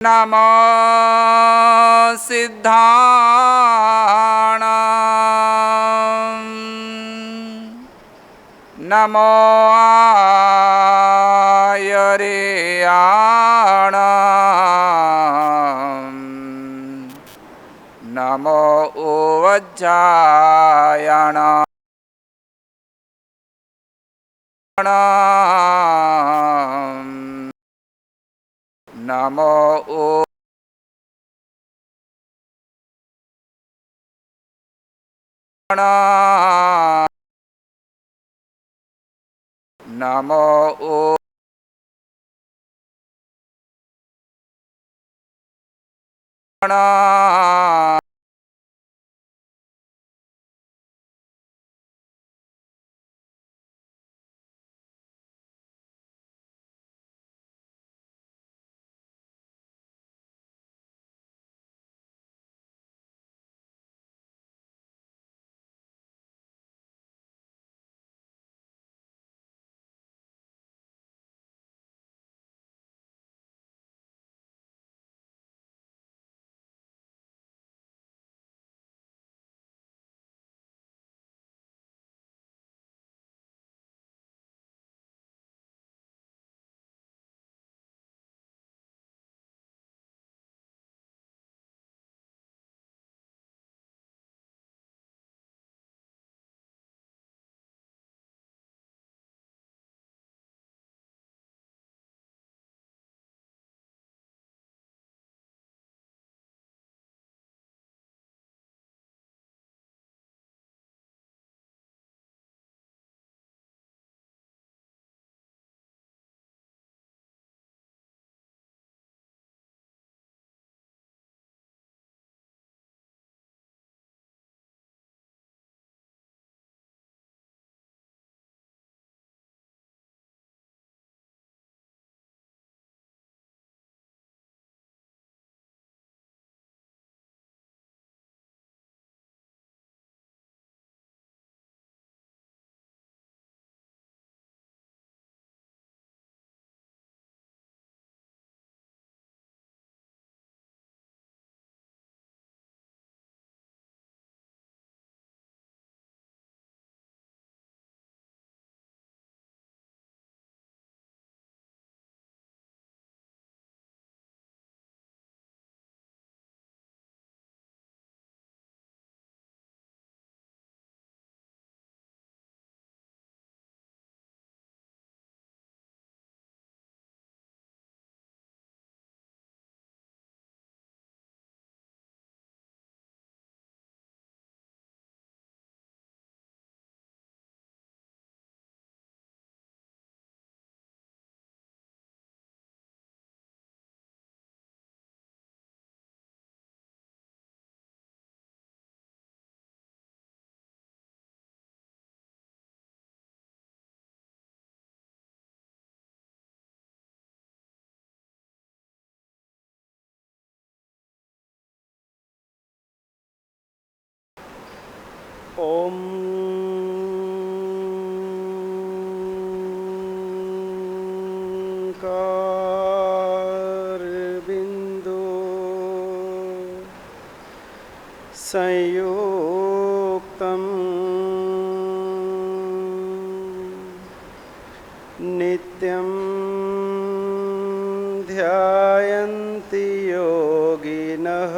नमो सिद्धाणां नमो आयर्याणां नमो उवज्जायाणां नमो नमो ओम कारबिंदु संयुक्तं नित्यं ध्यायन्ति योगिनः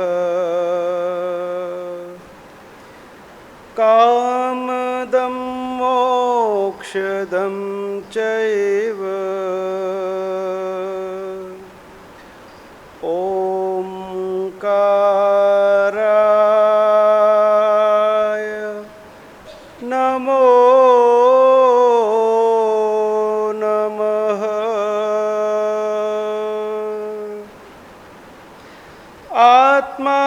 कामदं मोक्षदं चैव ओंकाराय नमो नमः। आत्मा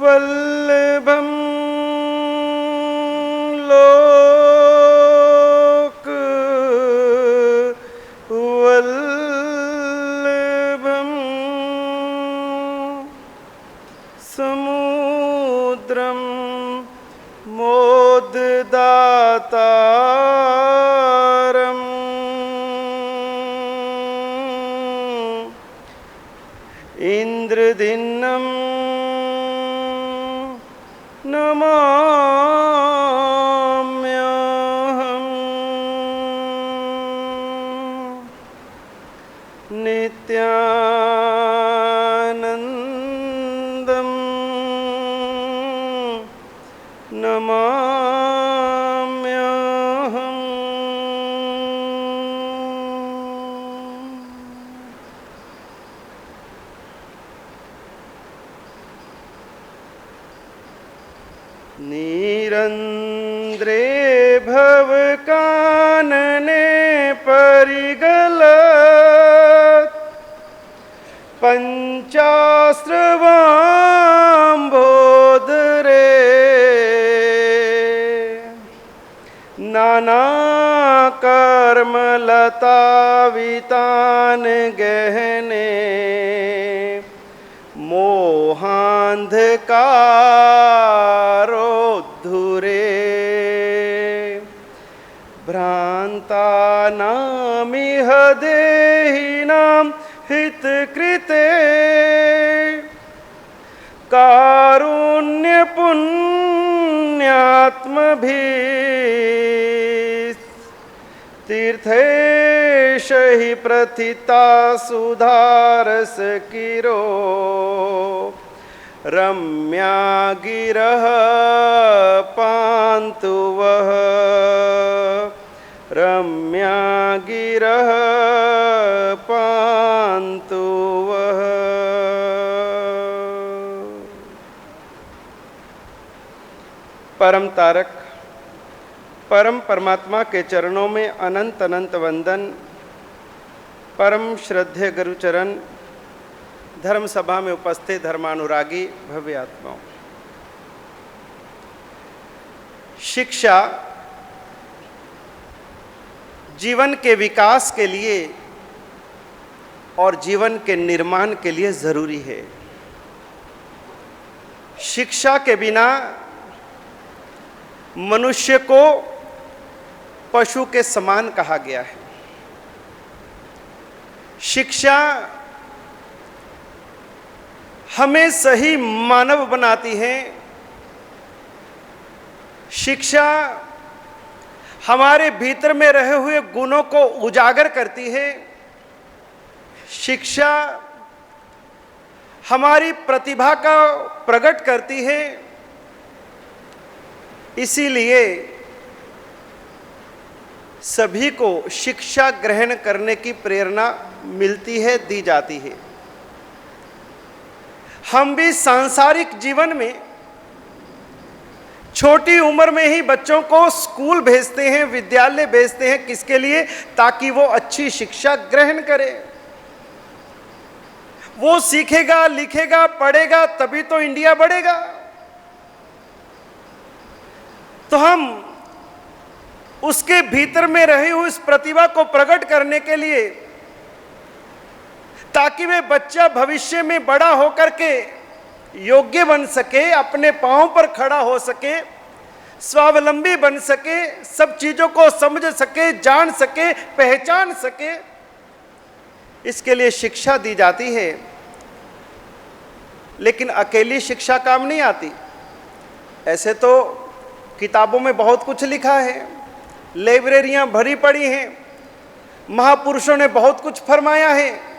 वल्लभं लोक वल्लभं समुद्रं मोददातारम् इंद्रदिन्नं नमाम्यहम् नित्यानन्दं नमाम्यहम् निरंद्रे भवकानने परिगलत् पंचास्रवाम्भोदरे नानाकर्मलतावितान गहने मोहान्धकारोद्धुरे भ्रान्तानामिह देहिनां हितकृते कारुण्यपुण्यात्मभिः तीर्थेश हि प्रथिता सुधारस किरो रम्या गिरः पान्तु वः रम्या गिरः पान्तु वः। परम तारक परम परमात्मा के चरणों में अनंत अनंत वंदन। परम श्रद्धेय गुरुचरण, धर्म सभा में उपस्थित धर्मानुरागी भव्य आत्माओं, शिक्षा जीवन के विकास के लिए और जीवन के निर्माण के लिए जरूरी है। शिक्षा के बिना मनुष्य को पशु के समान कहा गया है। शिक्षा हमें सही मानव बनाती है। शिक्षा हमारे भीतर में रहे हुए गुणों को उजागर करती है। शिक्षा हमारी प्रतिभा का प्रकट करती है। इसीलिए सभी को शिक्षा ग्रहण करने की प्रेरणा मिलती है, दी जाती है। हम भी सांसारिक जीवन में छोटी उम्र में ही बच्चों को स्कूल भेजते हैं, विद्यालय भेजते हैं। किसके लिए? ताकि वो अच्छी शिक्षा ग्रहण करे। वो सीखेगा, लिखेगा, पढ़ेगा, तभी तो इंडिया बढ़ेगा। तो हम उसके भीतर में रही हुई उस प्रतिभा को प्रकट करने के लिए, ताकि वे बच्चा भविष्य में बड़ा होकर के योग्य बन सके, अपने पांव पर खड़ा हो सके, स्वावलंबी बन सके, सब चीजों को समझ सके, जान सके, पहचान सके, इसके लिए शिक्षा दी जाती है। लेकिन अकेली शिक्षा काम नहीं आती। ऐसे तो किताबों में बहुत कुछ लिखा है, लाइब्रेरियां भरी पड़ी हैं, महापुरुषों ने बहुत कुछ फरमाया है,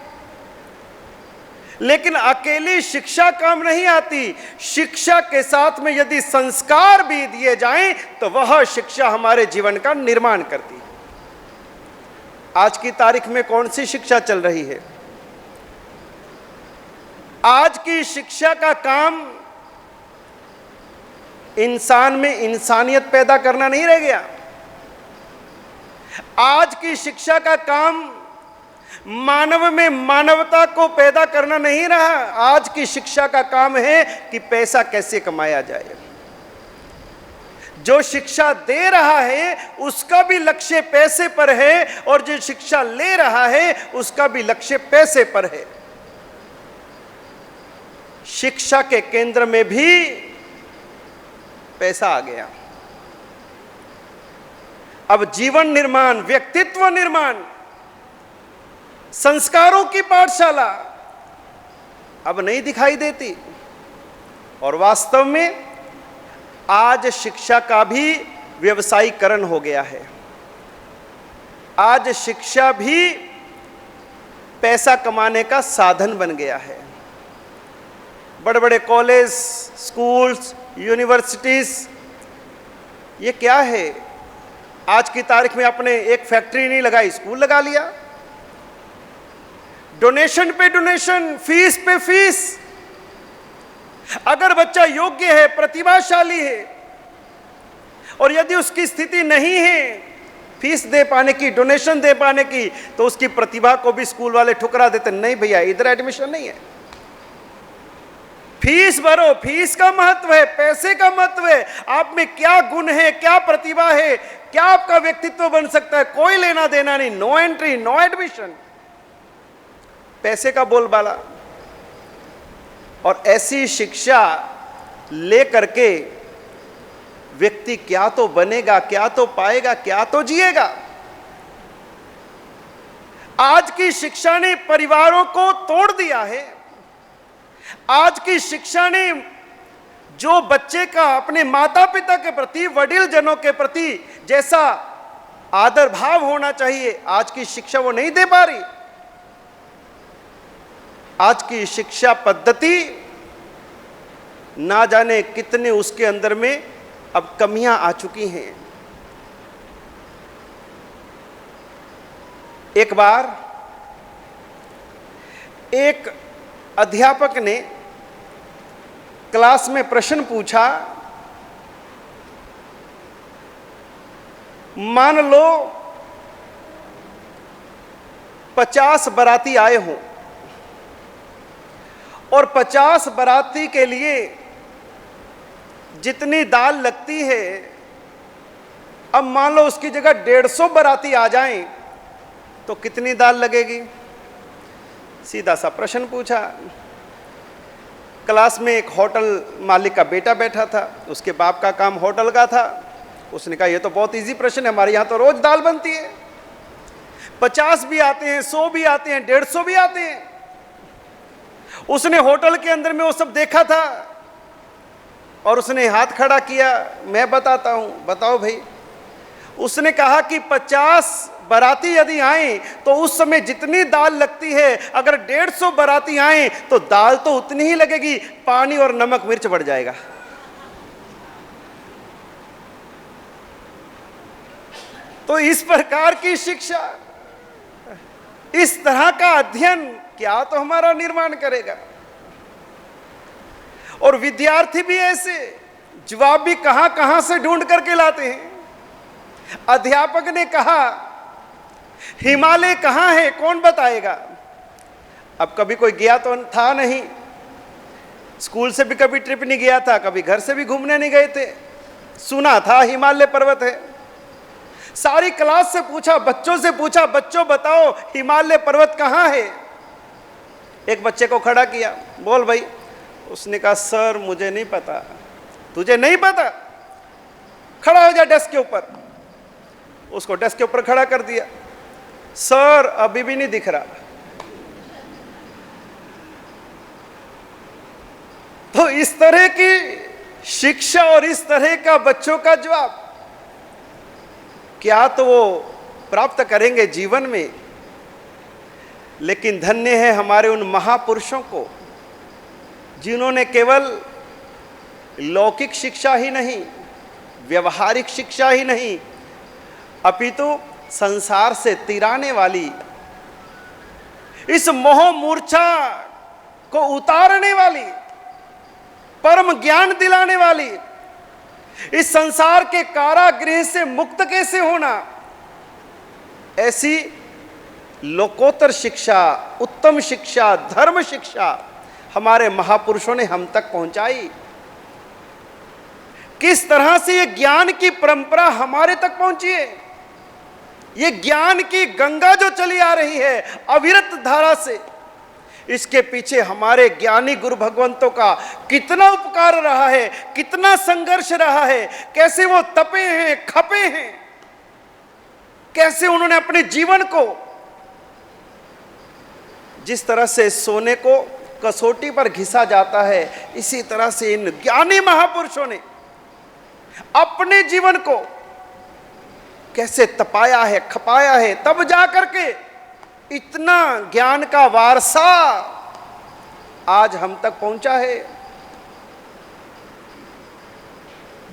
लेकिन अकेली शिक्षा काम नहीं आती। शिक्षा के साथ में यदि संस्कार भी दिए जाएं तो वह शिक्षा हमारे जीवन का निर्माण करती है। आज की तारीख में कौन सी शिक्षा चल रही है? आज की शिक्षा का काम इंसान में इंसानियत पैदा करना नहीं रह गया। आज की शिक्षा का काम मानव में मानवता को पैदा करना नहीं रहा। आज की शिक्षा का काम है कि पैसा कैसे कमाया जाए। जो शिक्षा दे रहा है उसका भी लक्ष्य पैसे पर है, और जो शिक्षा ले रहा है उसका भी लक्ष्य पैसे पर है। शिक्षा के केंद्र में भी पैसा आ गया। अब जीवन निर्माण, व्यक्तित्व निर्माण, संस्कारों की पाठशाला अब नहीं दिखाई देती। और वास्तव में आज शिक्षा का भी व्यवसायीकरण हो गया है। आज शिक्षा भी पैसा कमाने का साधन बन गया है। बड़े बड़े कॉलेज, स्कूल्स, यूनिवर्सिटीज, ये क्या है? आज की तारीख में आपने एक फैक्ट्री नहीं लगाई, स्कूल लगा लिया। डोनेशन पे डोनेशन, फीस पे फीस। अगर बच्चा योग्य है, प्रतिभाशाली है, और यदि उसकी स्थिति नहीं है फीस दे पाने की, डोनेशन दे पाने की, तो उसकी प्रतिभा को भी स्कूल वाले ठुकरा देते, नहीं भैया इधर एडमिशन नहीं है। फीस भरो, फीस का महत्व है, पैसे का महत्व है। आप में क्या गुण है, क्या प्रतिभा है, क्या आपका व्यक्तित्व बन सकता है, कोई लेना देना नहीं। नो एंट्री, नो एडमिशन, पैसे का बोलबाला। और ऐसी शिक्षा ले करके व्यक्ति क्या तो बनेगा, क्या तो पाएगा, क्या तो जिएगा। आज की शिक्षा ने परिवारों को तोड़ दिया है। आज की शिक्षा ने जो बच्चे का अपने माता पिता के प्रति, वडील जनों के प्रति जैसा आदर भाव होना चाहिए, आज की शिक्षा वो नहीं दे पा रही। आज की शिक्षा पद्धति ना जाने कितने उसके अंदर में अब कमियां आ चुकी हैं। एक बार एक अध्यापक ने क्लास में प्रश्न पूछा, मान लो 50 बाराती आए हों और 50 बाराती के लिए जितनी दाल लगती है, अब मान लो उसकी जगह 150 बाराती आ जाएं तो कितनी दाल लगेगी? सीधा सा प्रश्न पूछा। क्लास में एक होटल मालिक का बेटा बैठा था, उसके बाप का काम होटल का था। उसने कहा ये तो बहुत इजी प्रश्न है, हमारे यहां तो रोज दाल बनती है। 50 भी आते हैं, 100 भी आते हैं, 150 भी आते हैं। उसने होटल के अंदर में वो सब देखा था और उसने हाथ खड़ा किया, मैं बताता हूं, बताओ भाई। उसने कहा कि 50 बाराती यदि आए तो उस समय जितनी दाल लगती है, अगर 150 बाराती आए तो दाल तो उतनी ही लगेगी, पानी और नमक मिर्च बढ़ जाएगा। तो इस प्रकार की शिक्षा, इस तरह का अध्ययन क्या तो हमारा निर्माण करेगा। और विद्यार्थी भी ऐसे, जवाब भी कहां कहां से ढूंढ करके लाते हैं। अध्यापक ने कहा हिमालय कहां है, कौन बताएगा? अब कभी कोई गया तो था नहीं, स्कूल से भी कभी ट्रिप नहीं गया था, कभी घर से भी घूमने नहीं गए थे, सुना था हिमालय पर्वत है। सारी क्लास से पूछा, बच्चों से पूछा, बच्चों बताओ हिमालय पर्वत कहां है? एक बच्चे को खड़ा किया, बोल भाई। उसने कहा सर मुझे नहीं पता। तुझे नहीं पता? खड़ा हो जा डेस्क के ऊपर। उसको डेस्क के ऊपर खड़ा कर दिया। सर अभी भी नहीं दिख रहा। तो इस तरह की शिक्षा और इस तरह का बच्चों का जवाब क्या तो वो प्राप्त करेंगे जीवन में। लेकिन धन्य है हमारे उन महापुरुषों को जिन्होंने केवल लौकिक शिक्षा ही नहीं, व्यवहारिक शिक्षा ही नहीं, अपितु संसार से तिराने वाली, इस मोह मूर्छा को उतारने वाली, परम ज्ञान दिलाने वाली, इस संसार के कारागृह से मुक्त कैसे होना, ऐसी लोकोत्तर शिक्षा, उत्तम शिक्षा, धर्म शिक्षा हमारे महापुरुषों ने हम तक पहुंचाई। किस तरह से ये ज्ञान की परंपरा हमारे तक पहुंची है। ये ज्ञान की गंगा जो चली आ रही है अविरत धारा से, इसके पीछे हमारे ज्ञानी गुरु भगवंतों का कितना उपकार रहा है, कितना संघर्ष रहा है, कैसे वो तपे हैं, खपे हैं। कैसे उन्होंने अपने जीवन को, जिस तरह से सोने को कसौटी पर घिसा जाता है, इसी तरह से इन ज्ञानी महापुरुषों ने अपने जीवन को कैसे तपाया है, खपाया है, तब जाकर के इतना ज्ञान का वारसा आज हम तक पहुंचा है।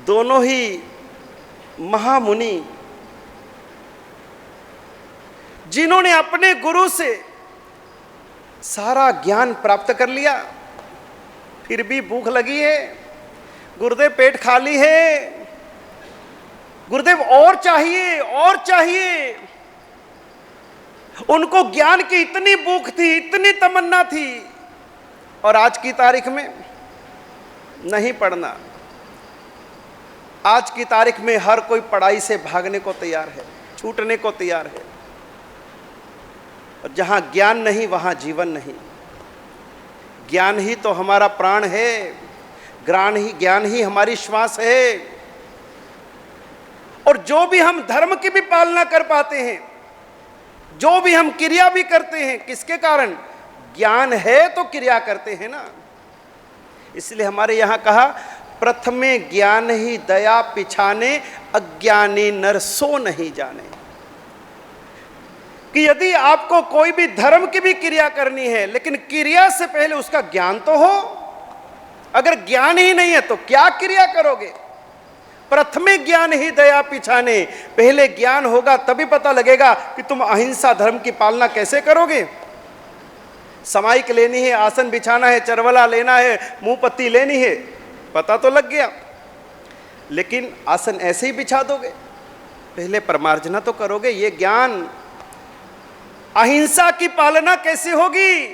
दोनों ही महामुनि जिन्होंने अपने गुरु से सारा ज्ञान प्राप्त कर लिया, फिर भी भूख लगी है, गुरुदेव पेट खाली है, गुरुदेव और चाहिए और चाहिए। उनको ज्ञान की इतनी भूख थी, इतनी तमन्ना थी, और आज की तारीख में नहीं पढ़ना। आज की तारीख में हर कोई पढ़ाई से भागने को तैयार है, छूटने को तैयार है। और जहां ज्ञान नहीं वहां जीवन नहीं। ज्ञान ही तो हमारा प्राण है, ज्ञान ही हमारी श्वास है। और जो भी हम धर्म की भी पालना कर पाते हैं, जो भी हम क्रिया भी करते हैं, किसके कारण? ज्ञान है तो क्रिया करते हैं ना। इसलिए हमारे यहां कहा, प्रथमे ज्ञान ही दया पिछाने, अज्ञानी नर सो नहीं जाने। कि यदि आपको कोई भी धर्म की भी क्रिया करनी है, लेकिन क्रिया से पहले उसका ज्ञान तो हो। अगर ज्ञान ही नहीं है तो क्या क्रिया करोगे? प्रथमे ज्ञान ही दया पिछाने, पहले ज्ञान होगा तभी पता लगेगा कि तुम अहिंसा धर्म की पालना कैसे करोगे। समाइक लेनी है, आसन बिछाना है, चरवला लेना है, मुंह पत्ती लेनी है, पता तो लग गया, लेकिन आसन ऐसे ही बिछा दोगे? पहले परमार्जना तो करोगे। ये ज्ञान, अहिंसा की पालना कैसे होगी?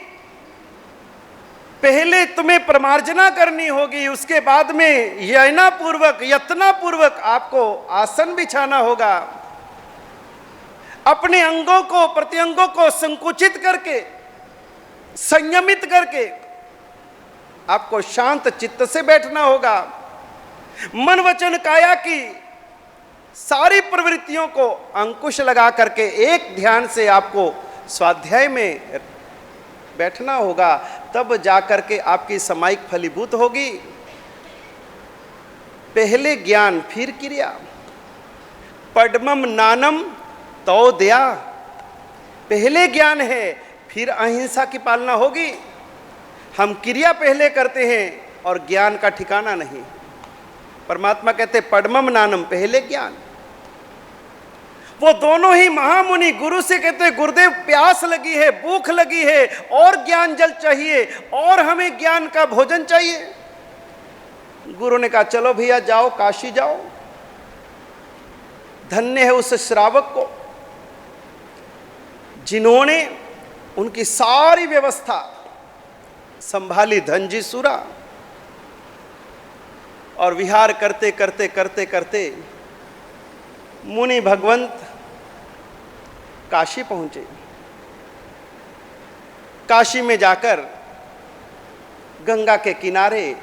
पहले तुम्हें परमार्जना करनी होगी, उसके बाद में यत्नापूर्वक आपको आसन बिछाना होगा। अपने अंगों को, प्रत्यंगों को संकुचित करके, संयमित करके आपको शांत चित्त से बैठना होगा। मन वचन काया की सारी प्रवृत्तियों को अंकुश लगा करके एक ध्यान से आपको स्वाध्याय में बैठना होगा, तब जाकर के आपकी समाइक फलीभूत होगी। पहले ज्ञान फिर क्रिया, पद्मम नानम तो दया। पहले ज्ञान है फिर अहिंसा की पालना होगी। हम क्रिया पहले करते हैं और ज्ञान का ठिकाना नहीं। परमात्मा कहते पद्मम नानम, पहले ज्ञान। वो दोनों ही महामुनि गुरु से कहते गुरुदेव प्यास लगी है, भूख लगी है, और ज्ञान जल चाहिए, और हमें ज्ञान का भोजन चाहिए। गुरु ने कहा चलो भैया जाओ, काशी जाओ। धन्य है उस श्रावक को जिन्होंने उनकी सारी व्यवस्था संभाली, धनजी सुरा। और विहार करते करते करते करते मुनि भगवंत काशी पहुंचे। काशी में जाकर गंगा के किनारे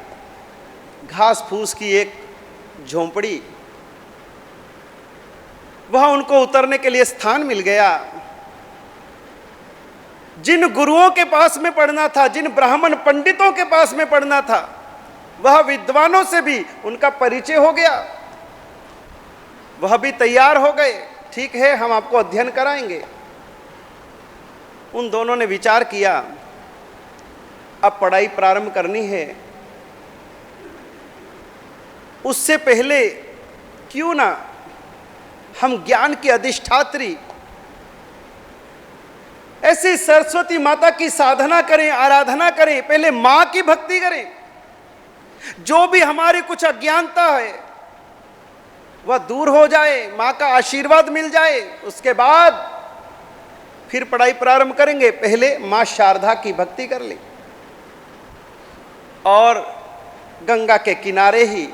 घास फूस की एक झोंपड़ी, वहां उनको उतरने के लिए स्थान मिल गया। जिन गुरुओं के पास में पढ़ना था, जिन ब्राह्मण पंडितों के पास में पढ़ना था, वह विद्वानों से भी उनका परिचय हो गया। वह भी तैयार हो गए, ठीक है हम आपको अध्ययन कराएंगे। उन दोनों ने विचार किया अब पढ़ाई प्रारंभ करनी है, उससे पहले क्यों ना हम ज्ञान की अधिष्ठात्री ऐसी सरस्वती माता की साधना करें, आराधना करें, पहले मां की भक्ति करें। जो भी हमारी कुछ अज्ञानता है वह दूर हो जाए, मां का आशीर्वाद मिल जाए, उसके बाद फिर पढ़ाई प्रारंभ करेंगे। पहले मां शारदा की भक्ति कर ले। और गंगा के किनारे ही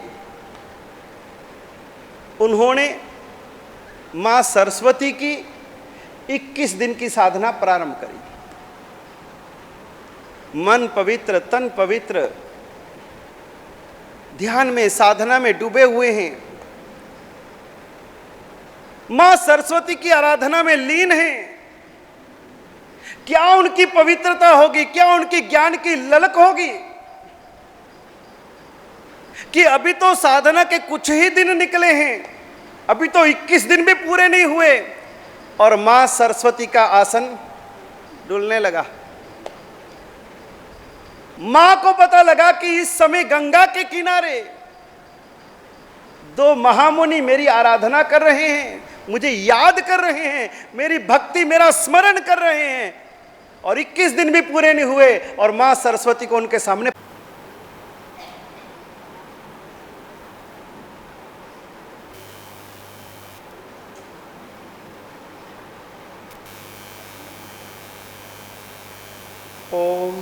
उन्होंने मां सरस्वती की 21 दिन की साधना प्रारंभ करी। मन पवित्र, तन पवित्र, ध्यान में, साधना में डूबे हुए हैं। मां सरस्वती की आराधना में लीन हैं, क्या उनकी पवित्रता होगी, क्या उनकी ज्ञान की ललक होगी कि अभी तो साधना के कुछ ही दिन निकले हैं, अभी तो 21 दिन भी पूरे नहीं हुए और मां सरस्वती का आसन डुलने लगा। मां को पता लगा कि इस समय गंगा के किनारे दो महामुनि मेरी आराधना कर रहे हैं, मुझे याद कर रहे हैं, मेरी भक्ति, मेरा स्मरण कर रहे हैं और 21 दिन भी पूरे नहीं हुए और मां सरस्वती को उनके सामने ओम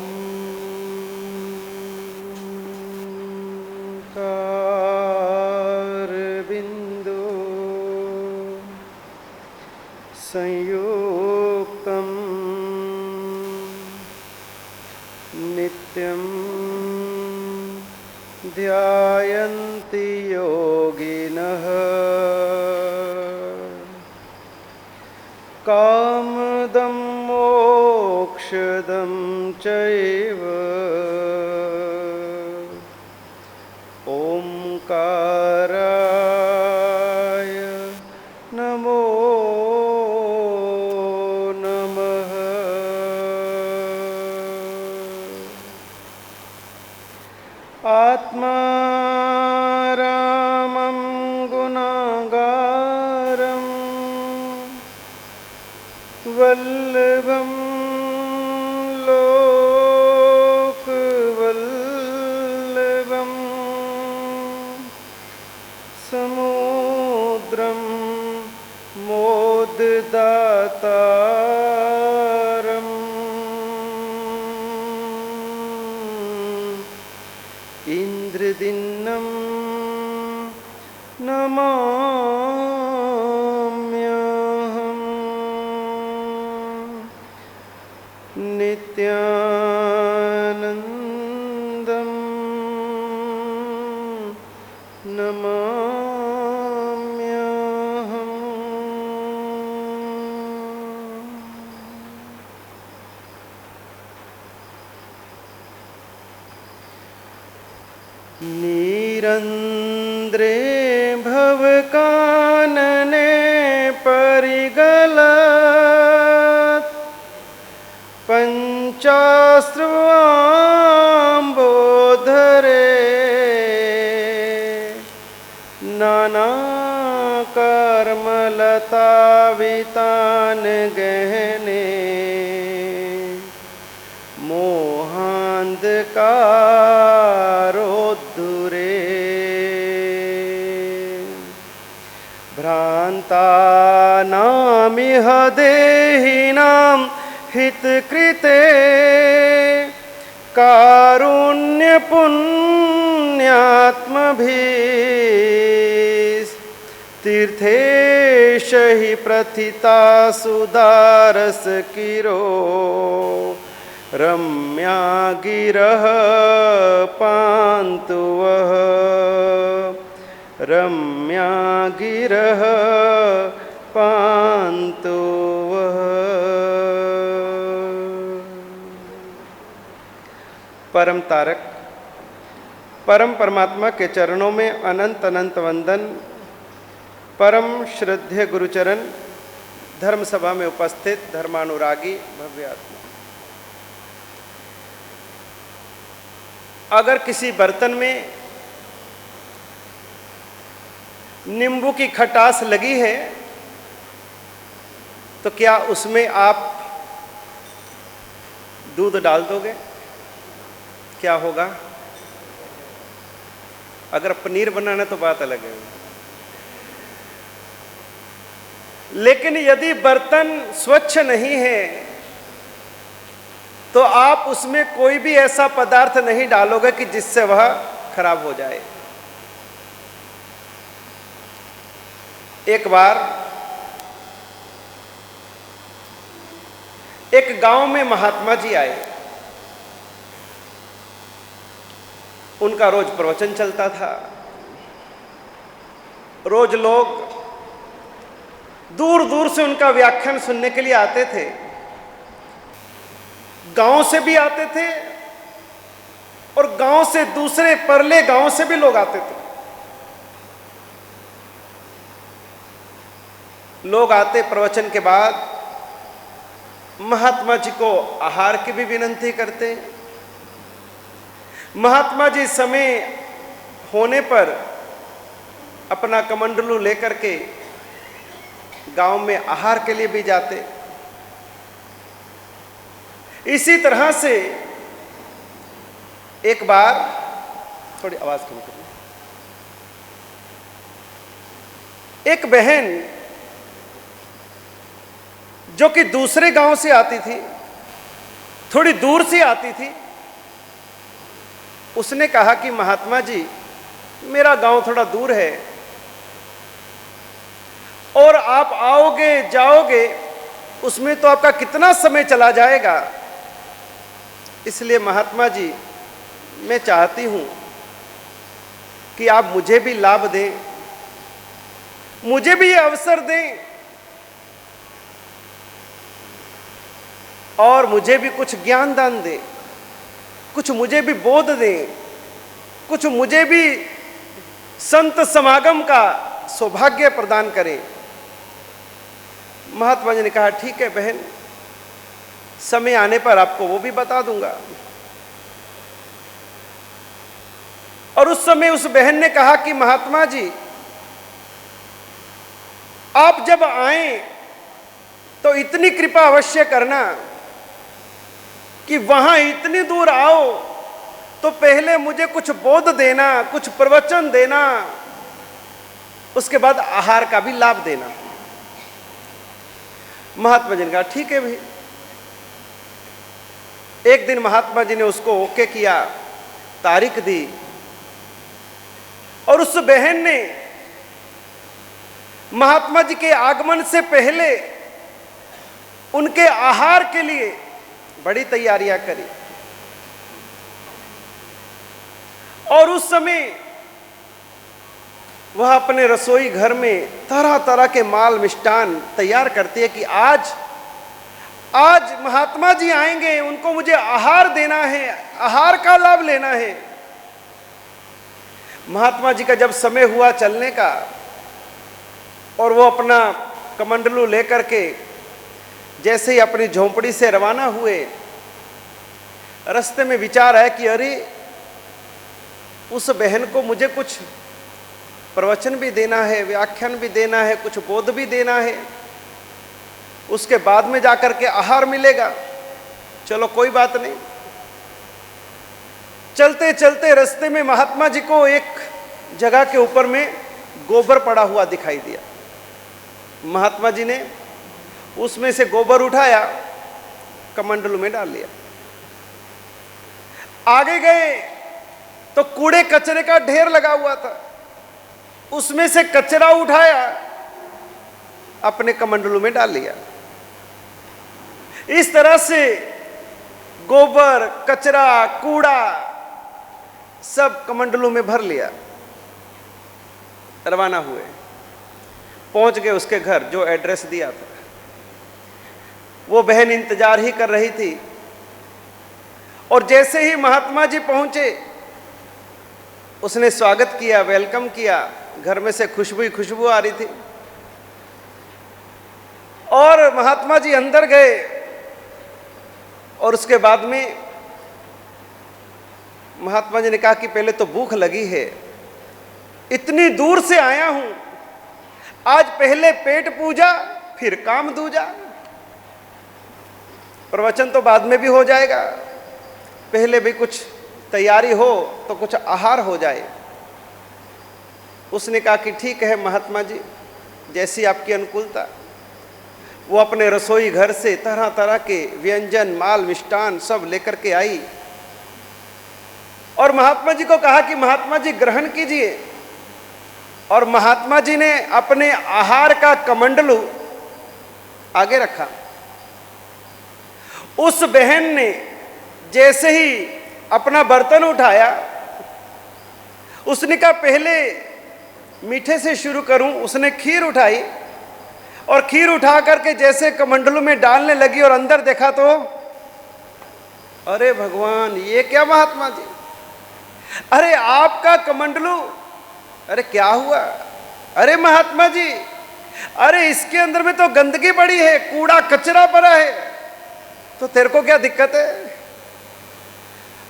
कारबिंदु संयुक्तम नित्यं ध्यायन्ति योगिनः कामदं मोक्षदं चैव ओंकाराय नमो नमः। आत्मारामं गुणागारं वल्लभं लोकवल्लभं समुद्रं मोददातारम् इंद्रदिन्नं नमाम्यहम् नित्यानन्दं नमाम्यहम्। निरंद्रे भवकानने परिगलत् पंचास्रवाम्बोधरे नानाकर्मलतावितान् गहने मोहान्धकारोद्धुरे भ्रान्तानामिह देहिनां हितकृते कारुण्यपुण्यात्मभिस्तीर्थेश हि प्रथिता सुदारसकिरो रम्या गिरः पान्तु वः रम्या गिरः पान्तु वः। परम तारक परम परमात्मा के चरणों में अनंत अनंत वंदन। परम श्रद्धेय गुरुचरण, धर्म सभा में उपस्थित धर्मानुरागी भव्य आत्मा, अगर किसी बर्तन में नींबू की खटास लगी है तो क्या उसमें आप दूध डाल दोगे? क्या होगा? अगर पनीर बनाना तो बात अलग है, लेकिन यदि बर्तन स्वच्छ नहीं है तो आप उसमें कोई भी ऐसा पदार्थ नहीं डालोगे कि जिससे वह खराब हो जाए। एक बार एक गांव में महात्मा जी आए। उनका रोज प्रवचन चलता था। रोज लोग दूर दूर से उनका व्याख्यान सुनने के लिए आते थे। गांव से भी आते थे और गांव से दूसरे परले गांव से भी लोग आते थे। लोग आते, प्रवचन के बाद महात्मा जी को आहार की भी विनती करते। महात्मा जी समय होने पर अपना कमंडलू लेकर के गांव में आहार के लिए भी जाते। इसी तरह से एक बार, थोड़ी आवाज कम करिए, एक बहन जो कि दूसरे गांव से आती थी, थोड़ी दूर से आती थी, उसने कहा कि महात्मा जी, मेरा गांव थोड़ा दूर है और आप आओगे जाओगे उसमें तो आपका कितना समय चला जाएगा, इसलिए महात्मा जी मैं चाहती हूं कि आप मुझे भी लाभ दें, मुझे भी ये अवसर दें और मुझे भी कुछ ज्ञान दान दें, कुछ मुझे भी बोध दें, कुछ मुझे भी संत समागम का सौभाग्य प्रदान करें। महात्मा जी ने कहा ठीक है बहन, समय आने पर आपको वो भी बता दूंगा। और उस समय उस बहन ने कहा कि महात्मा जी, आप जब आए तो इतनी कृपा अवश्य करना कि वहां इतनी दूर आओ तो पहले मुझे कुछ बोध देना, कुछ प्रवचन देना, उसके बाद आहार का भी लाभ देना। महात्मा जी ने कहा ठीक है भाई। एक दिन महात्मा जी ने उसको ओके किया, तारीख दी और उस बहन ने महात्मा जी के आगमन से पहले उनके आहार के लिए बड़ी तैयारियां करी। और उस समय वह अपने रसोई घर में तरह तरह के माल मिष्टान तैयार करती है कि आज महात्मा जी आएंगे, उनको मुझे आहार देना है, आहार का लाभ लेना है। महात्मा जी का जब समय हुआ चलने का और वो अपना कमंडलू लेकर के जैसे ही अपनी झोंपड़ी से रवाना हुए, रास्ते में विचार आया कि अरे उस बहन को मुझे कुछ प्रवचन भी देना है, व्याख्यान भी देना है, कुछ बोध भी देना है, उसके बाद में जाकर के आहार मिलेगा। चलो कोई बात नहीं। चलते चलते रास्ते में महात्मा जी को एक जगह के ऊपर में गोबर पड़ा हुआ दिखाई दिया। महात्मा जी ने उसमें से गोबर उठाया, कमंडलू में डाल लिया। आगे गए तो कूड़े कचरे का ढेर लगा हुआ था, उसमें से कचरा उठाया, अपने कमंडलू में डाल लिया। इस तरह से गोबर, कचरा, कूड़ा सब कमंडलू में भर लिया। रवाना हुए, पहुंच गए उसके घर, जो एड्रेस दिया था। वो बहन इंतजार ही कर रही थी और जैसे ही महात्मा जी पहुंचे उसने स्वागत किया, वेलकम किया। घर में से खुशबू ही खुशबू आ रही थी और महात्मा जी अंदर गए और उसके बाद में महात्मा जी ने कहा कि पहले तो भूख लगी है, इतनी दूर से आया हूं, आज पहले पेट पूजा फिर काम दूजा। प्रवचन तो बाद में भी हो जाएगा, पहले भी कुछ तैयारी हो तो कुछ आहार हो जाए। उसने कहा कि ठीक है महात्मा जी, जैसी आपकी अनुकूलता। वो अपने रसोई घर से तरह तरह के व्यंजन, माल मिष्टान सब लेकर के आई और महात्मा जी को कहा कि महात्मा जी ग्रहण कीजिए। और महात्मा जी ने अपने आहार का कमंडलू आगे रखा। उस बहन ने जैसे ही अपना बर्तन उठाया, उसने कहा पहले मीठे से शुरू करूं। उसने खीर उठाई और खीर उठा करके जैसे कमंडलू में डालने लगी और अंदर देखा तो अरे भगवान, ये क्या महात्मा जी, अरे आपका कमंडलू, अरे क्या हुआ, अरे महात्मा जी, अरे इसके अंदर में तो गंदगी पड़ी है, कूड़ा कचरा पड़ा है, तो तेरे को क्या दिक्कत है?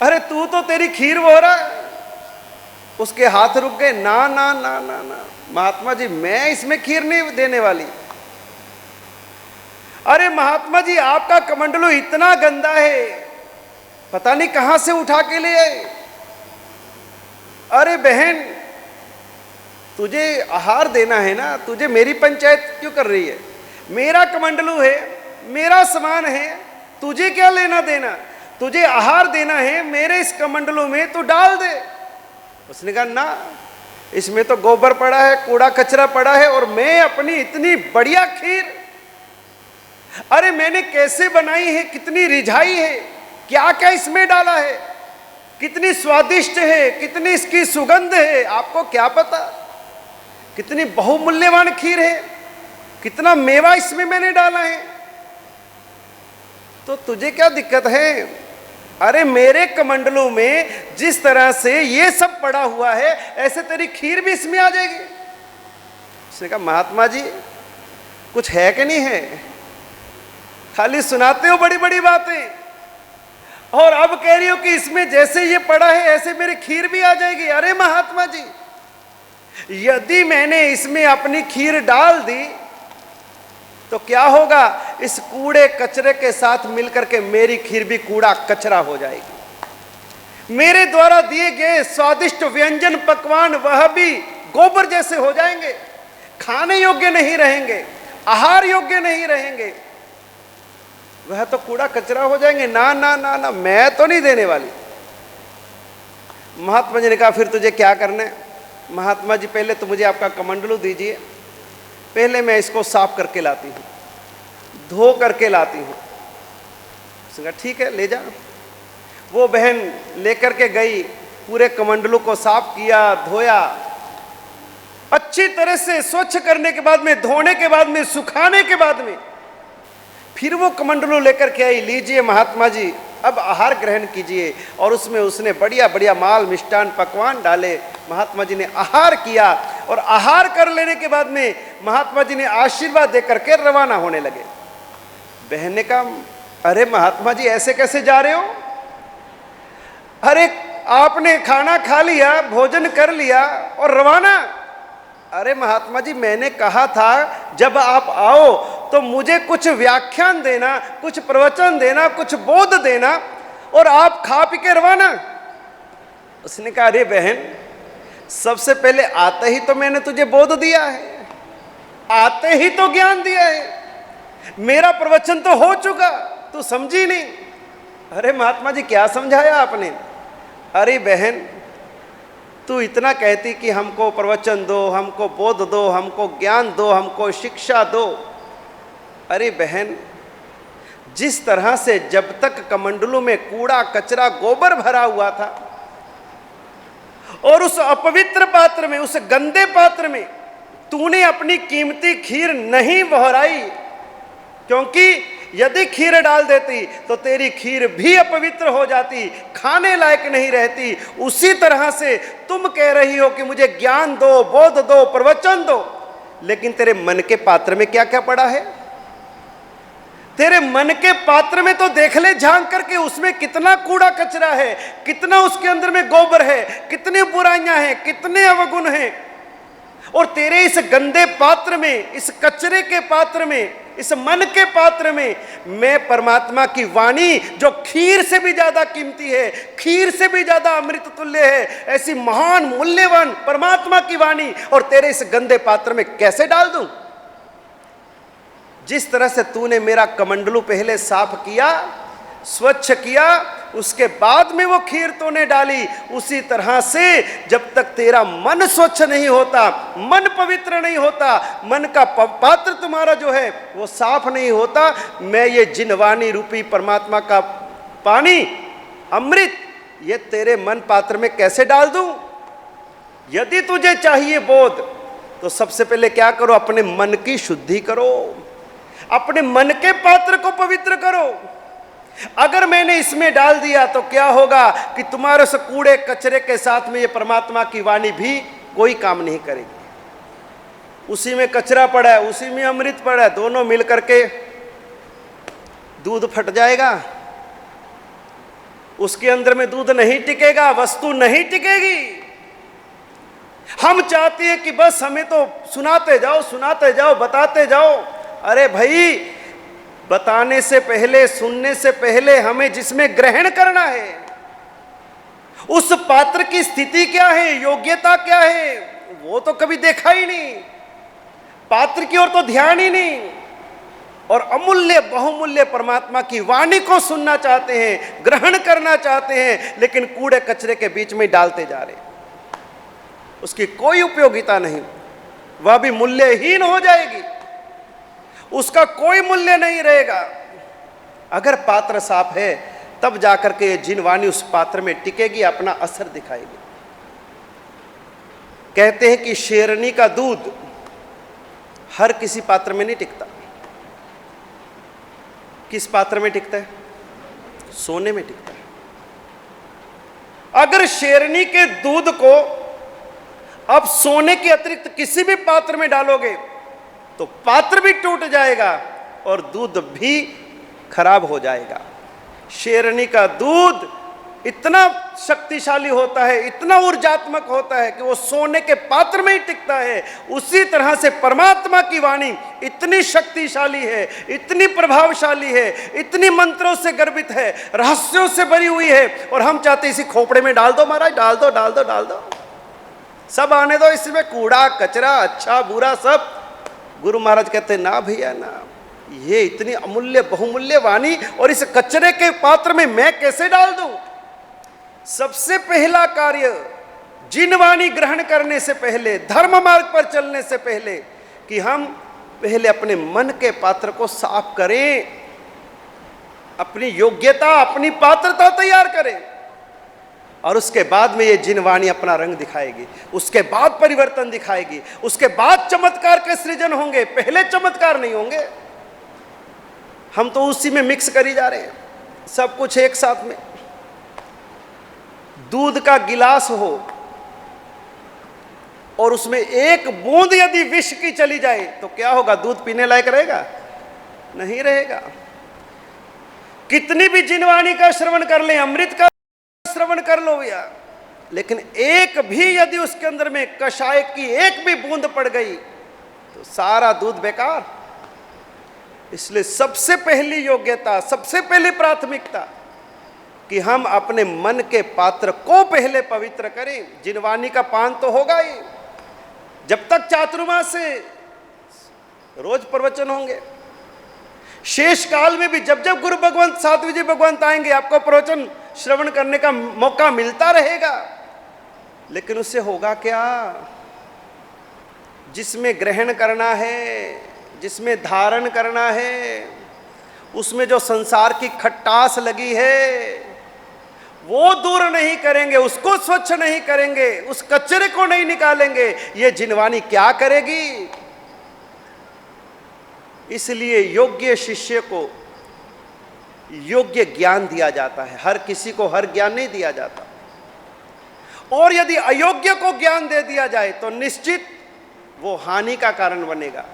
अरे तू तो तेरी खीर वो रहा है। उसके हाथ रुक गए, ना ना ना ना ना महात्मा जी, मैं इसमें खीर नहीं देने वाली। अरे महात्मा जी, आपका कमंडलू इतना गंदा है, पता नहीं कहां से उठा के ले आए। अरे बहन, तुझे आहार देना है ना, तुझे मेरी पंचायत क्यों कर रही है? मेरा कमंडलू है, मेरा सामान है, तुझे क्या लेना देना? तुझे आहार देना है, मेरे इस कमंडलू में तो डाल दे। उसने कहा ना, इसमें तो गोबर पड़ा है, कूड़ा कचरा पड़ा है, और मैं अपनी इतनी बढ़िया खीर, अरे मैंने कैसे बनाई है, कितनी रिझाई है, क्या क्या इसमें डाला है, कितनी स्वादिष्ट है, कितनी इसकी सुगंध है, आपको क्या पता? कितनी बहुमूल्यवान खीर है, कितना मेवा इसमें मैंने डाला है, तो तुझे क्या दिक्कत है? अरे मेरे कमंडलू में जिस तरह से ये सब पड़ा हुआ है, ऐसे तेरी खीर भी इसमें आ जाएगी। उसने कहा महात्मा जी, कुछ है कि नहीं है? खाली सुनाते हो बड़ी बड़ी बातें, और अब कह रही हो कि इसमें जैसे ये पड़ा है ऐसे मेरी खीर भी आ जाएगी। अरे महात्मा जी, यदि मैंने इसमें अपनी खीर डाल दी तो क्या होगा? इस कूड़े कचरे के साथ मिलकर के मेरी खीर भी कूड़ा कचरा हो जाएगी। मेरे द्वारा दिए गए स्वादिष्ट व्यंजन पकवान वह भी गोबर जैसे हो जाएंगे, खाने योग्य नहीं रहेंगे, आहार योग्य नहीं रहेंगे, वह तो कूड़ा कचरा हो जाएंगे। ना ना ना ना, मैं तो नहीं देने वाली। महात्मा जी ने कहा फिर तुझे क्या करना है? महात्मा जी, पहले तो मुझे आपका कमंडलू दीजिए, पहले मैं इसको साफ करके लाती हूँ, धो करके लाती हूँ। उसने कहा ठीक है, ले जा। वो बहन लेकर के गई, पूरे कमंडलू को साफ किया, धोया, अच्छी तरह से स्वच्छ करने के बाद में, धोने के बाद में, सुखाने के बाद में फिर वो कमंडलू लेकर के आई। लीजिए महात्मा जी, अब आहार ग्रहण कीजिए। और उसमें उसने बढ़िया बढ़िया माल मिष्टान पकवान डाले। महात्मा जी ने आहार किया, और आहार कर लेने के बाद में महात्मा जी ने आशीर्वाद देकर के रवाना होने लगे। बहन ने कहा अरे महात्मा जी, ऐसे कैसे जा रहे हो? अरे आपने खाना खा लिया, भोजन कर लिया और रवाना? अरे महात्मा जी, मैंने कहा था जब आप आओ तो मुझे कुछ व्याख्यान देना, कुछ प्रवचन देना, कुछ बोध देना, और आप खा पी के रवाना। उसने कहा अरे बहन, सबसे पहले आते ही तो मैंने तुझे बोध दिया है, आते ही तो ज्ञान दिया है, मेरा प्रवचन तो हो चुका, तू समझी नहीं। अरे महात्मा जी, क्या समझाया आपने? अरे बहन, तू इतना कहती कि हमको प्रवचन दो, हमको बोध दो, हमको ज्ञान दो, हमको शिक्षा दो। अरे बहन, जिस तरह से जब तक कमंडलू में कूड़ा कचरा गोबर भरा हुआ था, और उस अपवित्र पात्र में, उस गंदे पात्र में तूने अपनी कीमती खीर नहीं बहराई, क्योंकि यदि खीर डाल देती तो तेरी खीर भी अपवित्र हो जाती, खाने लायक नहीं रहती। उसी तरह से तुम कह रही हो कि मुझे ज्ञान दो, बोध दो, प्रवचन दो, लेकिन तेरे मन के पात्र में क्या क्या पड़ा है? तेरे मन के पात्र में तो देख ले झांक करके, उसमें कितना कूड़ा कचरा है, कितना उसके अंदर में गोबर है, कितनी बुराइयां हैं, कितने अवगुण हैं। और तेरे इस गंदे पात्र में, इस कचरे के पात्र में, इस मन के पात्र में मैं परमात्मा की वाणी, जो खीर से भी ज्यादा कीमती है, खीर से भी ज्यादा अमृत तुल्य है, ऐसी महान मूल्यवान परमात्मा की वाणी, और तेरे इस गंदे पात्र में कैसे डाल दूं? जिस तरह से तूने मेरा कमंडलू पहले साफ किया, स्वच्छ किया, उसके बाद में वो खीर तूने डाली, उसी तरह से जब तक तेरा मन स्वच्छ नहीं होता, मन पवित्र नहीं होता, मन का पात्र तुम्हारा जो है वो साफ नहीं होता, मैं ये जिनवाणी रूपी परमात्मा का पानी, अमृत, ये तेरे मन पात्र में कैसे डाल दूं? यदि तुझे चाहिए बोध तो सबसे पहले क्या करो, अपने मन की शुद्धि करो, अपने मन के पात्र को पवित्र करो। अगर मैंने इसमें डाल दिया तो क्या होगा कि तुम्हारे से कूड़े कचरे के साथ में ये परमात्मा की वाणी भी कोई काम नहीं करेगी। उसी में कचरा पड़ा है, उसी में अमृत पड़ा है, दोनों मिल करके दूध फट जाएगा, उसके अंदर में दूध नहीं टिकेगा, वस्तु नहीं टिकेगी। हम चाहते हैं कि बस हमें तो सुनाते जाओ, बताते जाओ। अरे भाई, बताने से पहले, सुनने से पहले हमें जिसमें ग्रहण करना है, उस पात्र की स्थिति क्या है, योग्यता क्या है, वो तो कभी देखा ही नहीं, पात्र की ओर तो ध्यान ही नहीं। और अमूल्य बहुमूल्य परमात्मा की वाणी को सुनना चाहते हैं, ग्रहण करना चाहते हैं, लेकिन कूड़े कचरे के बीच में डालते जा रहे, उसकी कोई उपयोगिता नहीं, वह भी मूल्यहीन हो जाएगी, उसका कोई मूल्य नहीं रहेगा। अगर पात्र साफ है तब जाकर के ये जिन वाणी उस पात्र में टिकेगी, अपना असर दिखाएगी। कहते हैं कि शेरनी का दूध हर किसी पात्र में नहीं टिकता। किस पात्र में टिकता है? सोने में टिकता है। अगर शेरनी के दूध को अब सोने के अतिरिक्त किसी भी पात्र में डालोगे तो पात्र भी टूट जाएगा और दूध भी खराब हो जाएगा। शेरनी का दूध इतना शक्तिशाली होता है, इतना ऊर्जात्मक होता है कि वो सोने के पात्र में ही टिकता है। उसी तरह से परमात्मा की वाणी इतनी शक्तिशाली है, इतनी प्रभावशाली है, इतनी मंत्रों से गर्भित है, रहस्यों से भरी हुई है, और हम चाहते इसी खोपड़े में डाल दो महाराज, डाल दो डाल दो डाल दो, सब आने दो, इसमें कूड़ा कचरा अच्छा बुरा सब। गुरु महाराज कहते ना भैया ना, ये इतनी अमूल्य बहुमूल्य वाणी और इस कचरे के पात्र में मैं कैसे डाल दूं? सबसे पहला कार्य जिन वाणी ग्रहण करने से पहले, धर्म मार्ग पर चलने से पहले, कि हम पहले अपने मन के पात्र को साफ करें, अपनी योग्यता अपनी पात्रता तैयार करें, और उसके बाद में ये जिन वाणी अपना रंग दिखाएगी, उसके बाद परिवर्तन दिखाएगी, उसके बाद चमत्कार के सृजन होंगे, पहले चमत्कार नहीं होंगे। हम तो उसी में मिक्स करी जा रहे हैं, सब कुछ एक साथ में। दूध का गिलास हो और उसमें एक बूंद यदि विष की चली जाए तो क्या होगा? दूध पीने लायक रहेगा? नहीं रहेगा। कितनी भी जिनवाणी का श्रवण कर ले, अमृत का श्रवण कर लो भैया, लेकिन एक भी यदि उसके अंदर में कषाय की एक भी बूंद पड़ गई तो सारा दूध बेकार। इसलिए सबसे पहली योग्यता, सबसे पहली प्राथमिकता कि हम अपने मन के पात्र को पहले पवित्र करें। जिनवाणी का पान तो होगा ही, जब तक चातुर्मास से रोज प्रवचन होंगे, शेष काल में भी जब जब गुरु भगवंत साध्वी जी भगवंत आएंगे आपको प्रवचन श्रवण करने का मौका मिलता रहेगा। लेकिन उससे होगा क्या? जिसमें ग्रहण करना है, जिसमें धारण करना है, उसमें जो संसार की खटास लगी है वो दूर नहीं करेंगे, उसको स्वच्छ नहीं करेंगे, उस कचरे को नहीं निकालेंगे, ये जिनवाणी क्या करेगी? इसलिए योग्य शिष्य को योग्य ज्ञान दिया जाता है, हर किसी को हर ज्ञान नहीं दिया जाता। और यदि अयोग्य को ज्ञान दे दिया जाए तो निश्चित वो हानि का कारण बनेगा।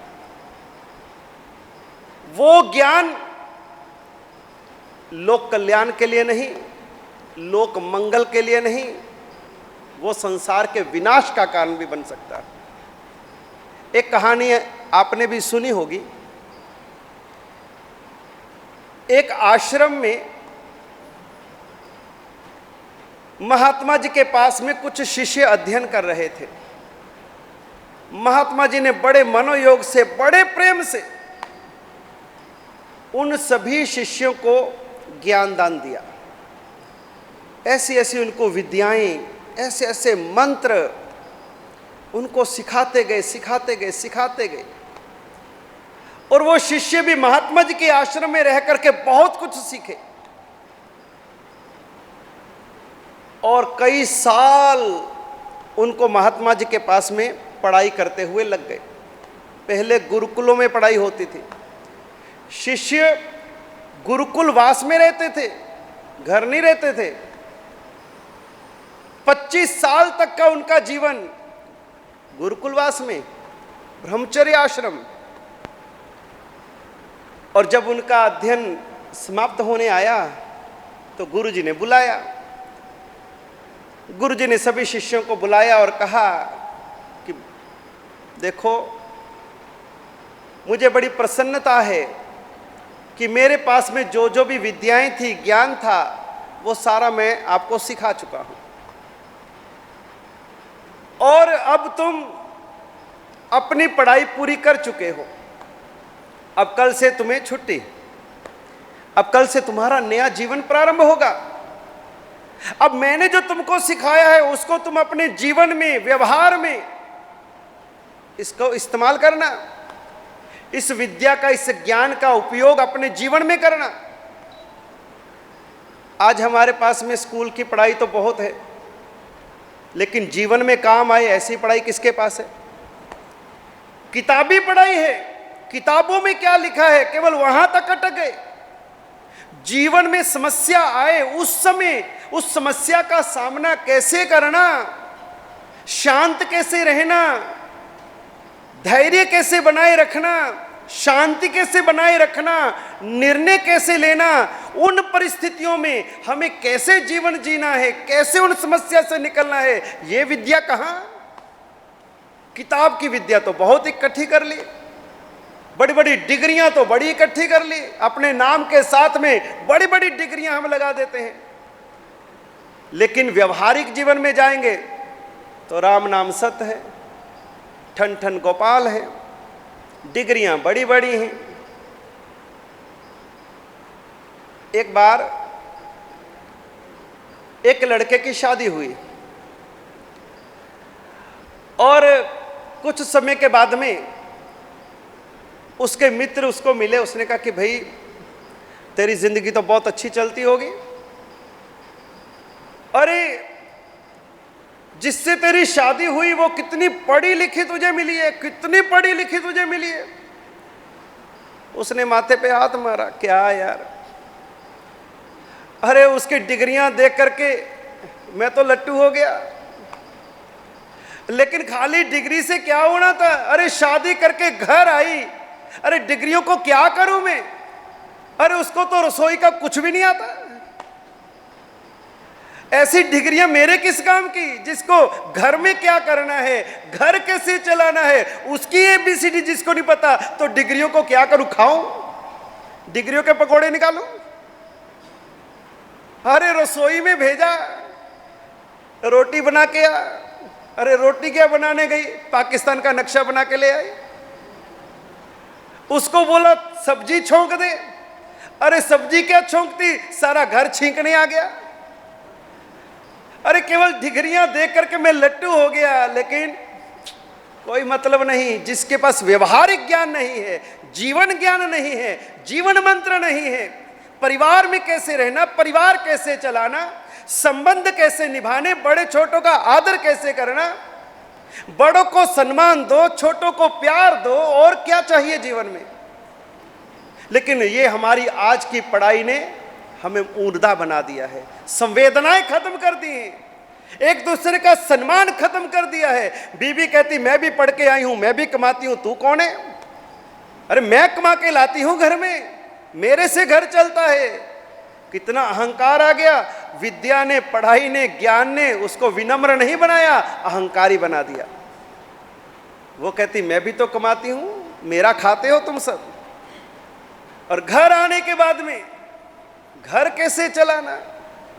वो ज्ञान लोक कल्याण के लिए नहीं, लोक मंगल के लिए नहीं, वो संसार के विनाश का कारण भी बन सकता है। एक कहानी आपने भी सुनी होगी। एक आश्रम में महात्मा जी के पास में कुछ शिष्य अध्ययन कर रहे थे। महात्मा जी ने बड़े मनोयोग से, बड़े प्रेम से उन सभी शिष्यों को ज्ञान दान दिया। ऐसी ऐसी उनको विद्याएं, ऐसे ऐसे मंत्र उनको सिखाते गए, सिखाते गए, सिखाते गए। और वो शिष्य भी महात्मा जी के आश्रम में रह करके बहुत कुछ सीखे और कई साल उनको महात्मा जी के पास में पढ़ाई करते हुए लग गए। पहले गुरुकुलों में पढ़ाई होती थी, शिष्य गुरुकुल वास में रहते थे, घर नहीं रहते थे। 25 साल तक का उनका जीवन गुरुकुलवास में, ब्रह्मचर्य आश्रम। और जब उनका अध्ययन समाप्त होने आया तो गुरुजी ने बुलाया। गुरुजी ने सभी शिष्यों को बुलाया और कहा कि देखो, मुझे बड़ी प्रसन्नता है कि मेरे पास में जो जो भी विद्याएं थी, ज्ञान था, वो सारा मैं आपको सिखा चुका हूं, और अब तुम अपनी पढ़ाई पूरी कर चुके हो। अब कल से तुम्हें छुट्टी, अब कल से तुम्हारा नया जीवन प्रारंभ होगा। अब मैंने जो तुमको सिखाया है उसको तुम अपने जीवन में, व्यवहार में इसको इस्तेमाल करना। इस विद्या का, इस ज्ञान का उपयोग अपने जीवन में करना। आज हमारे पास में स्कूल की पढ़ाई तो बहुत है, लेकिन जीवन में काम आए ऐसी पढ़ाई किसके पास है? किताबी पढ़ाई है, किताबों में क्या लिखा है केवल वहां तक अटक गए। जीवन में समस्या आए उस समय उस समस्या का सामना कैसे करना, शांत कैसे रहना, धैर्य कैसे बनाए रखना, शांति कैसे बनाए रखना, निर्णय कैसे लेना, उन परिस्थितियों में हमें कैसे जीवन जीना है, कैसे उन समस्या से निकलना है, ये विद्या कहां? किताब की विद्या तो बहुत इकट्ठी कर ली, बड़ी बड़ी डिग्रियां तो बड़ी इकट्ठी कर ली, अपने नाम के साथ में बड़ी बड़ी डिग्रियां हम लगा देते हैं। लेकिन व्यवहारिक जीवन में जाएंगे तो राम नाम सत्य है, ठन ठन गोपाल है, डिग्रियां बड़ी बड़ी हैं। एक बार एक लड़के की शादी हुई और कुछ समय के बाद में उसके मित्र उसको मिले। उसने कहा कि भाई तेरी जिंदगी तो बहुत अच्छी चलती होगी, अरे जिससे तेरी शादी हुई वो कितनी पढ़ी लिखी तुझे मिली है, कितनी पढ़ी लिखी तुझे मिली है। उसने माथे पे हाथ मारा, क्या यार, अरे उसकी डिग्रियां देख करके मैं तो लट्टू हो गया। लेकिन खाली डिग्री से क्या होना था? अरे शादी करके घर आई, अरे डिग्रियों को क्या करूं मैं? अरे उसको तो रसोई का कुछ भी नहीं आता। ऐसी डिग्रियां मेरे किस काम की, जिसको घर में क्या करना है, घर कैसे चलाना है, उसकी ABCD जिसको नहीं पता, तो डिग्रियों को क्या करूं? खाऊं, डिग्रियों के पकोड़े निकालूं? अरे रसोई में भेजा, रोटी बना के आ। अरे रोटी क्या बनाने गई, पाकिस्तान का नक्शा बना के ले आई। उसको बोला सब्जी छोंक दे, अरे सब्जी क्या छोंकती, सारा घर छींकने आ गया। अरे केवल डिग्रियां देख करके मैं लट्टू हो गया। लेकिन कोई मतलब नहीं, जिसके पास व्यवहारिक ज्ञान नहीं है, जीवन ज्ञान नहीं है, जीवन मंत्र नहीं है, परिवार में कैसे रहना, परिवार कैसे चलाना, संबंध कैसे निभाने, बड़े छोटों का आदर कैसे करना, बड़ों को सम्मान दो, छोटों को प्यार दो, और क्या चाहिए जीवन में। लेकिन ये हमारी आज की पढ़ाई ने हमें मूर्धा बना दिया है, संवेदनाएं खत्म कर दी हैं, एक दूसरे का सम्मान खत्म कर दिया है। बीवी कहती मैं भी पढ़ के आई हूं, मैं भी कमाती हूं, तू कौन है? अरे मैं कमा के लाती हूं घर में, मेरे से घर चलता है। कितना अहंकार आ गया। विद्या ने, पढ़ाई ने, ज्ञान ने उसको विनम्र नहीं बनाया, अहंकारी बना दिया। वो कहती मैं भी तो कमाती हूं, मेरा खाते हो तुम सब। और घर आने के बाद में घर कैसे चलाना,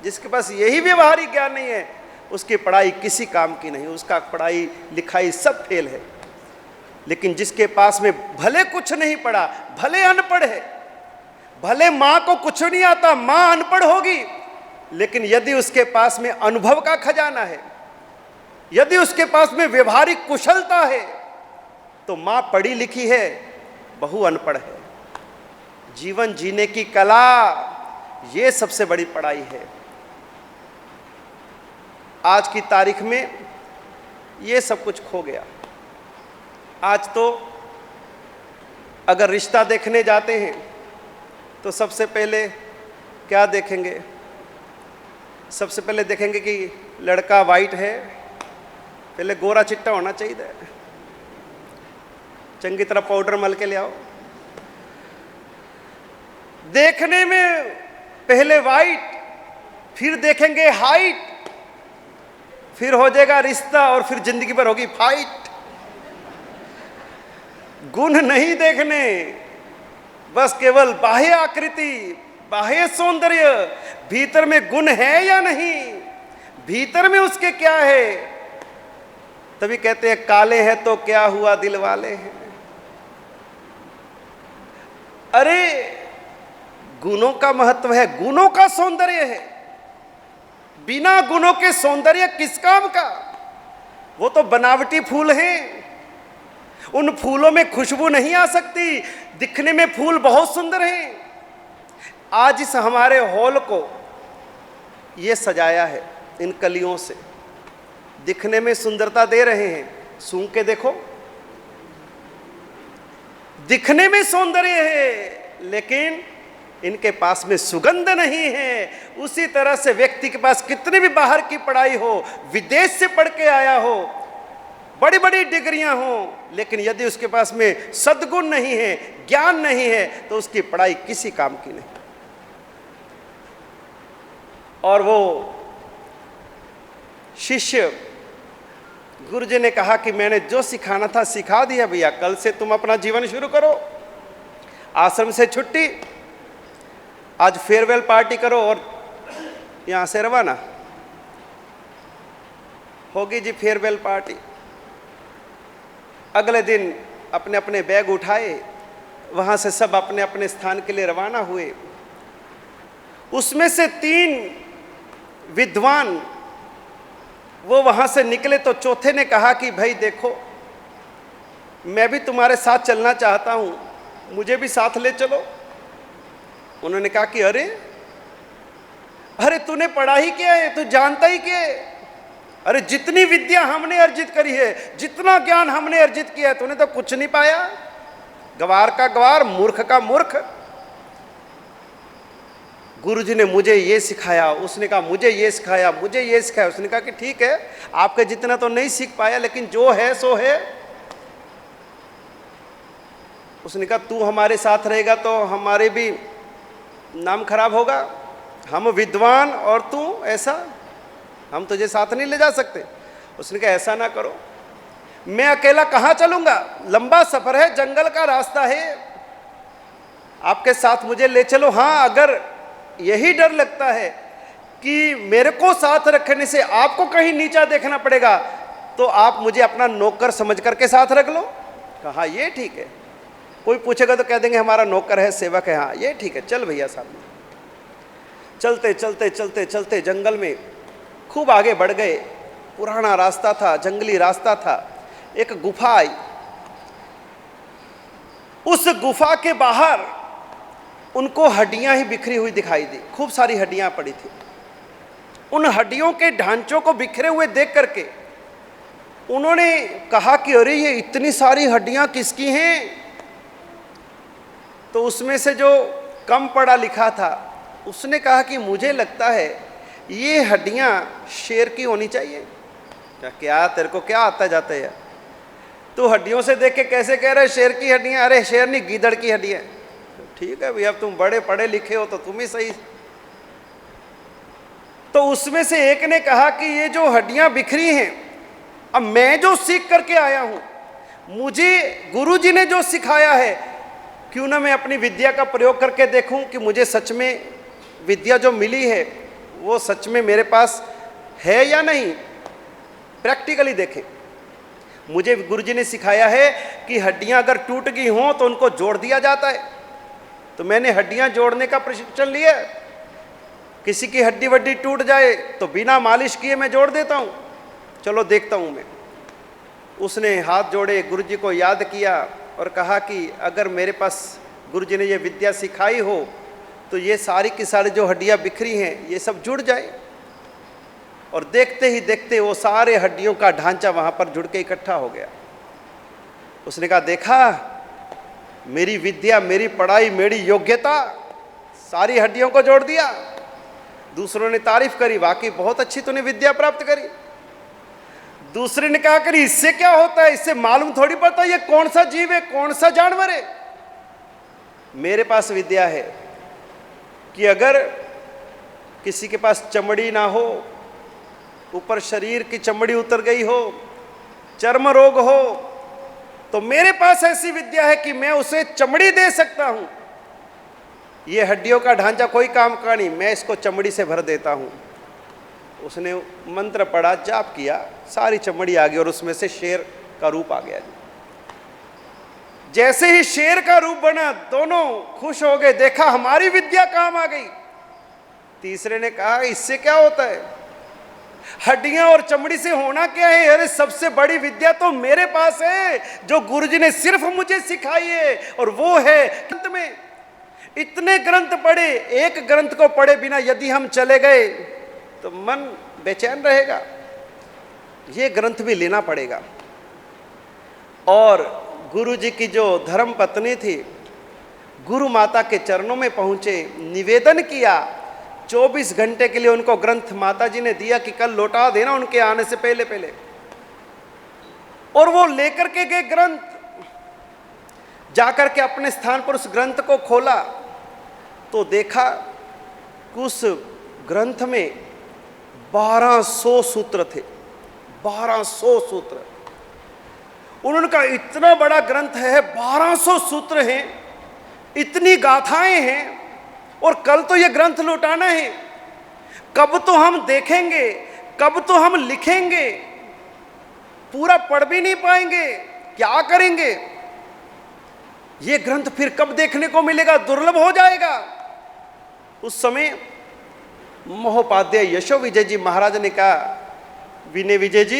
जिसके पास यही व्यवहारिक ज्ञान नहीं है, उसकी पढ़ाई किसी काम की नहीं, उसका पढ़ाई लिखाई सब फेल है। लेकिन जिसके पास में भले कुछ नहीं पढ़ा, भले अनपढ़ है, भले मां को कुछ नहीं आता, मां अनपढ़ होगी, लेकिन यदि उसके पास में अनुभव का खजाना है, यदि उसके पास में व्यवहारिक कुशलता है, तो मां पढ़ी लिखी है, बहू अनपढ़ है। जीवन जीने की कला, ये सबसे बड़ी पढ़ाई है। आज की तारीख में ये सब कुछ खो गया। आज तो अगर रिश्ता देखने जाते हैं तो सबसे पहले क्या देखेंगे? सबसे पहले देखेंगे कि लड़का वाइट है, पहले गोरा चिट्टा होना चाहिए, चंगी तरह पाउडर मल के ले आओ। देखने में पहले वाइट, फिर देखेंगे हाइट, फिर हो जाएगा रिश्ता और फिर जिंदगी भर होगी फाइट। गुण नहीं देखने, बस केवल बाह्य आकृति, बाह्य सौंदर्य, भीतर में गुण है या नहीं, भीतर में उसके क्या है। तभी कहते हैं काले हैं तो क्या हुआ दिल वाले हैं। अरे गुणों का महत्व है, गुणों का सौंदर्य है। बिना गुणों के सौंदर्य किस काम का? वो तो बनावटी फूल हैं, उन फूलों में खुशबू नहीं आ सकती। दिखने में फूल बहुत सुंदर हैं। आज इस हमारे हॉल को ये सजाया है इन कलियों से, दिखने में सुंदरता दे रहे हैं। सूंघ के देखो, दिखने में सौंदर्य है, लेकिन इनके पास में सुगंध नहीं है। उसी तरह से व्यक्ति के पास कितने भी बाहर की पढ़ाई हो, विदेश से पढ़ के आया हो, बड़ी बड़ी डिग्रियां हो, लेकिन यदि उसके पास में सद्गुण नहीं है, ज्ञान नहीं है, तो उसकी पढ़ाई किसी काम की नहीं। और वो शिष्य, गुरुजी ने कहा कि मैंने जो सिखाना था सिखा दिया भैया, कल से तुम अपना जीवन शुरू करो। आश्रम से छुट्टी, आज फेयरवेल पार्टी करो और यहाँ से रवाना होगी जी फेयरवेल पार्टी। अगले दिन अपने अपने बैग उठाए, वहाँ से सब अपने अपने स्थान के लिए रवाना हुए। उसमें से 3 विद्वान वो वहाँ से निकले तो चौथे ने कहा कि भाई देखो, मैं भी तुम्हारे साथ चलना चाहता हूँ, मुझे भी साथ ले चलो। उन्होंने कहा कि अरे अरे तूने पढ़ा ही क्या है, तू जानता ही क्या है? अरे जितनी विद्या हमने अर्जित करी है, जितना ज्ञान हमने अर्जित किया है, तूने तो कुछ नहीं पाया। गवार का गवार, मूर्ख का मूर्ख। गुरुजी ने मुझे ये सिखाया, उसने कहा मुझे ये सिखाया, मुझे ये सिखाया। उसने कहा कि ठीक है, आपके जितना तो नहीं सीख पाया, लेकिन जो है सो है। उसने कहा तू हमारे साथ रहेगा तो हमारे भी नाम खराब होगा, हम विद्वान और तू ऐसा, हम तुझे साथ नहीं ले जा सकते। उसने कहा ऐसा ना करो, मैं अकेला कहाँ चलूँगा, लंबा सफ़र है, जंगल का रास्ता है, आपके साथ मुझे ले चलो। हाँ, अगर यही डर लगता है कि मेरे को साथ रखने से आपको कहीं नीचा देखना पड़ेगा, तो आप मुझे अपना नौकर समझ करके साथ रख लो। कहा ये ठीक है, कोई पूछेगा तो कह देंगे हमारा नौकर है, सेवक है। हाँ ये ठीक है, चल भैया सामने। चलते चलते चलते चलते जंगल में खूब आगे बढ़ गए। पुराना रास्ता था, जंगली रास्ता था। एक गुफा आई, उस गुफा के बाहर उनको हड्डियां ही बिखरी हुई दिखाई दी, खूब सारी हड्डियां पड़ी थी। उन हड्डियों के ढांचों को बिखरे हुए देख करके उन्होंने कहा कि अरे ये इतनी सारी हड्डियां किसकी हैं? तो उसमें से जो कम पढ़ा लिखा था उसने कहा कि मुझे लगता है ये हड्डियां शेर की होनी चाहिए। क्या तेरे को क्या आता जाता है? तो हड्डियों से देख के कैसे कह रहे शेर की हड्डियां? अरे शेर नहीं, गीदड़ की हड्डियां। ठीक है भैया, तुम बड़े पढ़े लिखे हो तो तुम ही सही। तो उसमें से एक ने कहा कि ये जो हड्डियां बिखरी हैं, अब मैं जो सीख करके आया हूं, मुझे गुरुजी ने जो सिखाया है, क्यों ना मैं अपनी विद्या का प्रयोग करके देखूं कि मुझे सच में विद्या जो मिली है वो सच में मेरे पास है या नहीं। प्रैक्टिकली देखें। मुझे गुरुजी ने सिखाया है कि हड्डियां अगर टूट गई हों तो उनको जोड़ दिया जाता है, तो मैंने हड्डियां जोड़ने का प्रशिक्षण लिया। किसी की हड्डी वड्डी टूट जाए तो बिना मालिश किए मैं जोड़ देता हूं, चलो देखता हूं मैं। उसने हाथ जोड़े, गुरुजी को याद किया और कहा कि अगर मेरे पास गुरुजी ने ये विद्या सिखाई हो तो ये सारी की सारी जो हड्डियां बिखरी हैं ये सब जुड़ जाए। और देखते ही देखते वो सारे हड्डियों का ढांचा वहाँ पर जुड़ के इकट्ठा हो गया। उसने कहा, देखा मेरी विद्या, मेरी पढ़ाई, मेरी योग्यता, सारी हड्डियों को जोड़ दिया। दूसरों ने तारीफ करी, वाकई बहुत अच्छी तूने विद्या प्राप्त करी। दूसरे ने कहा, करी इससे क्या होता है, इससे मालूम थोड़ी पड़ता ये कौन सा जीव है, कौन सा जानवर है। मेरे पास विद्या है कि अगर किसी के पास चमड़ी ना हो, ऊपर शरीर की चमड़ी उतर गई हो, चर्म रोग हो, तो मेरे पास ऐसी विद्या है कि मैं उसे चमड़ी दे सकता हूं। ये हड्डियों का ढांचा कोई काम का नहीं, मैं इसको चमड़ी से भर देता हूं। उसने मंत्र पढ़ा, जाप किया, सारी चमड़ी आ गई और उसमें से शेर का रूप आ गया। जैसे ही शेर का रूप बना, दोनों खुश हो गए, देखा हमारी विद्या काम आ गई। तीसरे ने कहा, इससे क्या होता है, हड्डियां और चमड़ी से होना क्या है, अरे सबसे बड़ी विद्या तो मेरे पास है जो गुरुजी ने सिर्फ मुझे सिखाई है, और वो है ग्रंथ में। इतने ग्रंथ पढ़े, एक ग्रंथ को पढ़े बिना यदि हम चले गए तो मन बेचैन रहेगा। ये ग्रंथ भी लेना पड़ेगा। और गुरु जी की जो धर्म पत्नी थी, गुरु माता के चरणों में पहुंचे, निवेदन किया। 24 घंटे के लिए उनको ग्रंथ माता जी ने दिया कि कल लौटा देना उनके आने से पहले पहले। और वो लेकर के गए ग्रंथ, जाकर के अपने स्थान पर उस ग्रंथ को खोला तो देखा कि उस ग्रंथ में 1200 सूत्र थे। 1200 सूत्र। उन्होंने कहा, इतना बड़ा ग्रंथ है, 1200 सूत्र हैं, इतनी गाथाएं हैं, और कल तो ये ग्रंथ लौटाना है। कब तो हम देखेंगे, कब तो हम लिखेंगे, पूरा पढ़ भी नहीं पाएंगे, क्या करेंगे। ये ग्रंथ फिर कब देखने को मिलेगा, दुर्लभ हो जाएगा। उस समय महोपाध्याय यशो विजय जी महाराज ने कहा, विनय विजय जी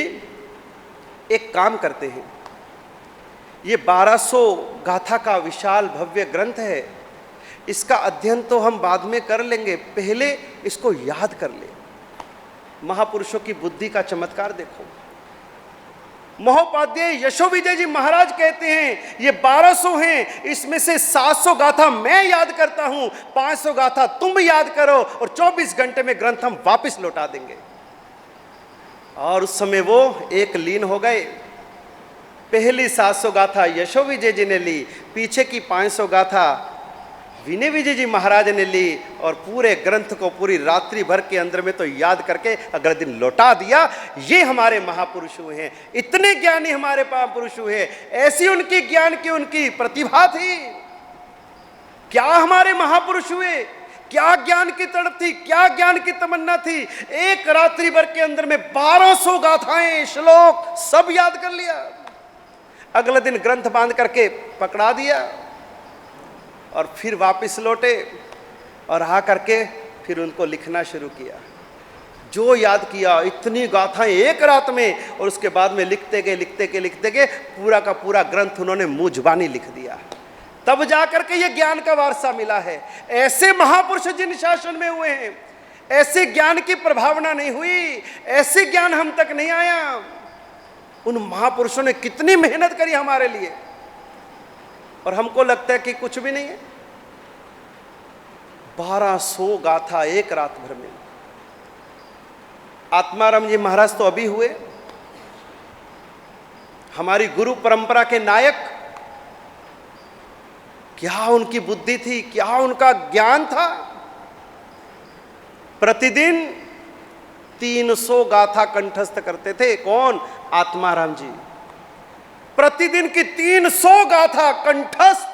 एक काम करते हैं, ये 1200 गाथा का विशाल भव्य ग्रंथ है, इसका अध्ययन तो हम बाद में कर लेंगे, पहले इसको याद कर ले। महापुरुषों की बुद्धि का चमत्कार देखो। महोपाध्याय यशो विजय जी महाराज कहते हैं, ये 1200 हैं, इसमें से 700 गाथा मैं याद करता हूं, 500 गाथा तुम याद करो, और 24 घंटे में ग्रंथ हम वापस लौटा देंगे। और उस समय वो एक लीन हो गए। पहली 700 गाथा यशो विजय जी ने ली, पीछे की 500 गाथा विनय विजय जी महाराज ने ली, और पूरे ग्रंथ को पूरी रात्रि भर के अंदर में तो याद करके अगले दिन लौटा दिया। ये हमारे महापुरुष हुए हैं, इतने ज्ञानी हमारे महापुरुष हुए हैं, ऐसी उनकी ज्ञान की उनकी प्रतिभा थी। क्या हमारे महापुरुष हुए, क्या ज्ञान की तड़प थी, क्या ज्ञान की तमन्ना थी। एक रात्रि भर के अंदर में 1200 गाथाएं, श्लोक सब याद कर लिया। अगले दिन ग्रंथ बांध करके पकड़ा दिया, और फिर वापस लौटे, और आ करके फिर उनको लिखना शुरू किया। जो याद किया, इतनी गाथाएं एक रात में, और उसके बाद में लिखते गए, पूरा का पूरा ग्रंथ उन्होंने मुंह जुबानी लिख दिया। तब जाकर के ये ज्ञान का वारसा मिला है। ऐसे महापुरुष जिन शासन में हुए हैं, ऐसे ज्ञान की प्रभावना नहीं हुई, ऐसे ज्ञान हम तक नहीं आया। उन महापुरुषों ने कितनी मेहनत करी हमारे लिए, और हमको लगता है कि कुछ भी नहीं है। 1200 गाथा एक रात भर में। आत्माराम जी महाराज तो अभी हुए, हमारी गुरु परंपरा के नायक। क्या उनकी बुद्धि थी, क्या उनका ज्ञान था। प्रतिदिन 300 गाथा कंठस्थ करते थे। कौन? आत्माराम जी। प्रतिदिन की 300 गाथा कंठस्थ,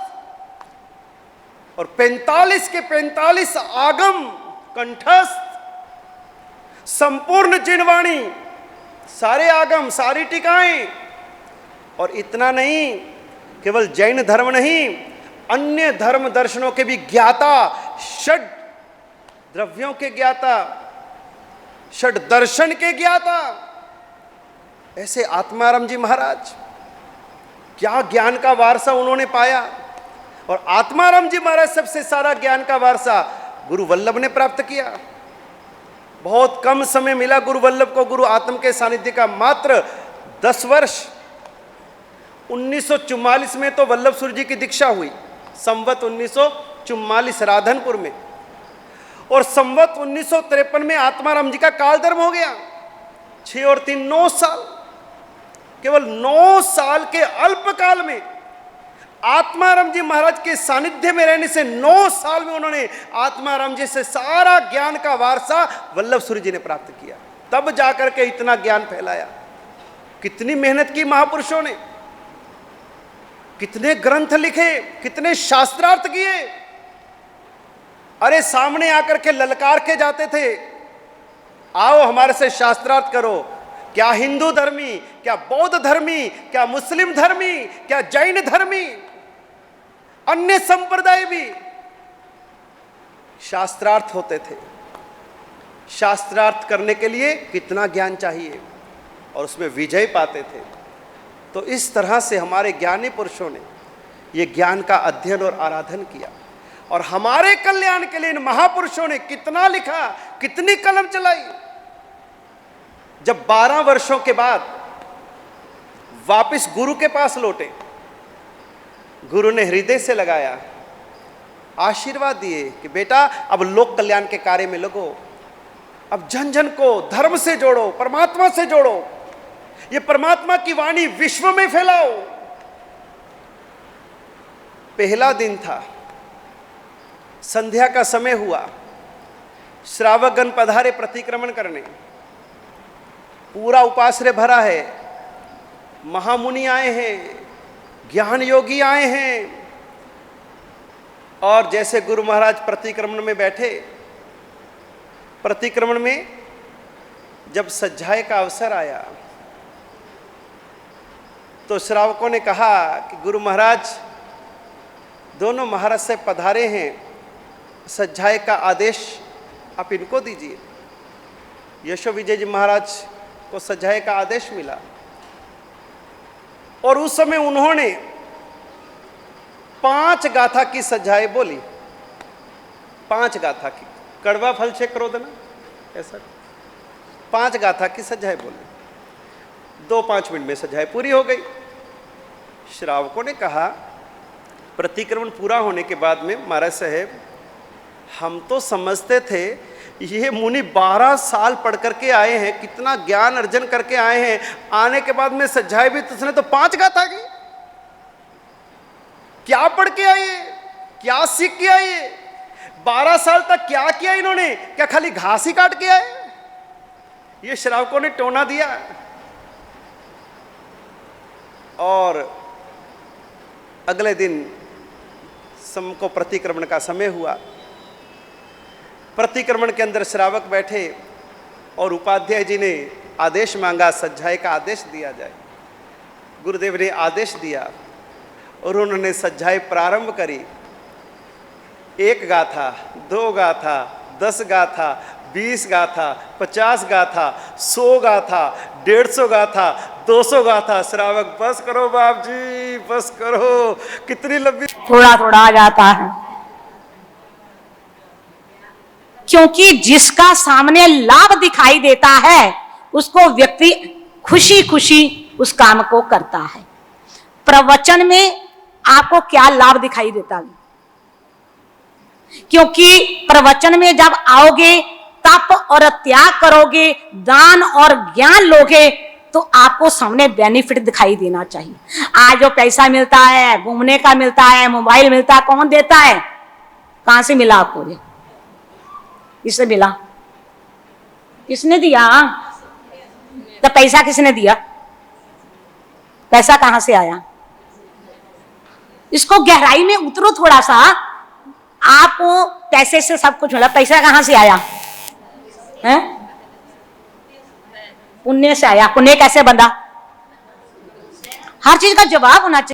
और 45 के 45 आगम कंठस्थ, संपूर्ण जिनवाणी, सारे आगम, सारी टीकाएं। और इतना नहीं, केवल जैन धर्म नहीं, अन्य धर्म दर्शनों के भी ज्ञाता, षड द्रव्यों के ज्ञाता, षड दर्शन के ज्ञाता, ऐसे आत्माराम जी महाराज। क्या ज्ञान का वारसा उन्होंने पाया। और आत्माराम जी महाराज सबसे सारा ज्ञान का वारसा गुरु वल्लभ ने प्राप्त किया। बहुत कम समय मिला गुरु वल्लभ को गुरु आत्म के सानिध्य का, मात्र 10 वर्ष। 1944 में तो वल्लभ सूरी जी की दीक्षा हुई, संवत 1944 राधनपुर में, और संवत 1953 में आत्माराम जी का कालधर्म हो गया। 6 और 3 9 साल, केवल 9 साल के अल्पकाल में आत्माराम जी महाराज के सानिध्य में रहने से 9 साल में उन्होंने आत्माराम जी से सारा ज्ञान का वारसा वल्लभ सूरी जी ने प्राप्त किया। तब जाकर के इतना ज्ञान फैलाया। कितनी मेहनत की महापुरुषों ने, कितने ग्रंथ लिखे, कितने शास्त्रार्थ किए। अरे सामने आकर के ललकार के जाते थे, आओ हमारे से शास्त्रार्थ करो। क्या हिंदू धर्मी, क्या बौद्ध धर्मी, क्या मुस्लिम धर्मी, क्या जैन धर्मी, अन्य संप्रदाय भी शास्त्रार्थ होते थे। शास्त्रार्थ करने के लिए कितना ज्ञान चाहिए और उसमें विजय पाते थे। तो इस तरह से हमारे ज्ञानी पुरुषों ने ये ज्ञान का अध्ययन और आराधन किया, और हमारे कल्याण के लिए इन महापुरुषों ने कितना लिखा, कितनी कलम चलाई। जब 12 वर्षों के बाद वापस गुरु के पास लौटे, गुरु ने हृदय से लगाया, आशीर्वाद दिए कि बेटा अब लोक कल्याण के कार्य में लगो, अब जन जन को धर्म से जोड़ो, परमात्मा से जोड़ो, ये परमात्मा की वाणी विश्व में फैलाओ। पहला दिन था, संध्या का समय हुआ, श्रावकगण पधारे प्रतिक्रमण करने, पूरा उपाश्रय भरा है, महामुनि आए हैं, ज्ञान योगी आए हैं। और जैसे गुरु महाराज प्रतिक्रमण में बैठे, प्रतिक्रमण में जब सज्जाए का अवसर आया तो श्रावकों ने कहा कि गुरु महाराज दोनों महाराज से पधारे हैं, सज्जाए का आदेश आप इनको दीजिए। यशो विजय जी महाराज को सज्जाए का आदेश मिला, और उस समय उन्होंने 5 गाथा की सज्जाएं बोली। 5 गाथा की, कड़वा फल से क्रोधना, ऐसा 5 गाथा की सज्जाएं बोली। 2-5 मिनट में सज्जाएं पूरी हो गई। श्रावकों ने कहा, प्रतिक्रमण पूरा होने के बाद में, महाराज साहेब हम तो समझते थे ये मुनि 12 साल पढ़ करके आए हैं, कितना ज्ञान अर्जन करके आए हैं, आने के बाद में सज्जाएं भी तुझने तो 5 गाथा की। क्या पढ़ के आए, क्या सीख के आए, 12 साल तक क्या किया इन्होंने, क्या खाली घास ही काट के आए? ये श्रावकों ने टोना दिया। और अगले दिन सबको प्रतिक्रमण का समय हुआ। प्रतिक्रमण के अंदर श्रावक बैठे और उपाध्याय जी ने आदेश मांगा, सज्जाए का आदेश दिया जाए। गुरुदेव ने आदेश दिया और उन्होंने सज्जाए प्रारंभ करी। 1 गाथा, 2 गाथा, 10 गाथा, 20 गाथा, 50 गाथा, 100 गाथा, 150 गाथा, 200 गाथा। श्रावक बस करो बाप जी, बस करो, कितनी लंबी। थोड़ा थोड़ा आ जाता है, क्योंकि जिसका सामने लाभ दिखाई देता है उसको व्यक्ति खुशी खुशी उस काम को करता है। प्रवचन में आपको क्या लाभ दिखाई देता है? क्योंकि प्रवचन में जब आओगे, तप और त्याग करोगे, दान और ज्ञान लोगे, तो आपको सामने बेनिफिट दिखाई देना चाहिए। आज जो पैसा मिलता है, घूमने का मिलता है, मोबाइल मिलता है, कौन देता है? कहां से मिला आपको? किससे मिला? किसने दिया? तो पैसा किसने दिया? पैसा कहां से आया? इसको गहराई में उतरो थोड़ा सा। आपको पैसे से सब कुछ मिला, पैसा कहां से आया? है? पुण्य से आया। पुण्य कैसे बंधा? हर चीज का जवाब होना चाहिए।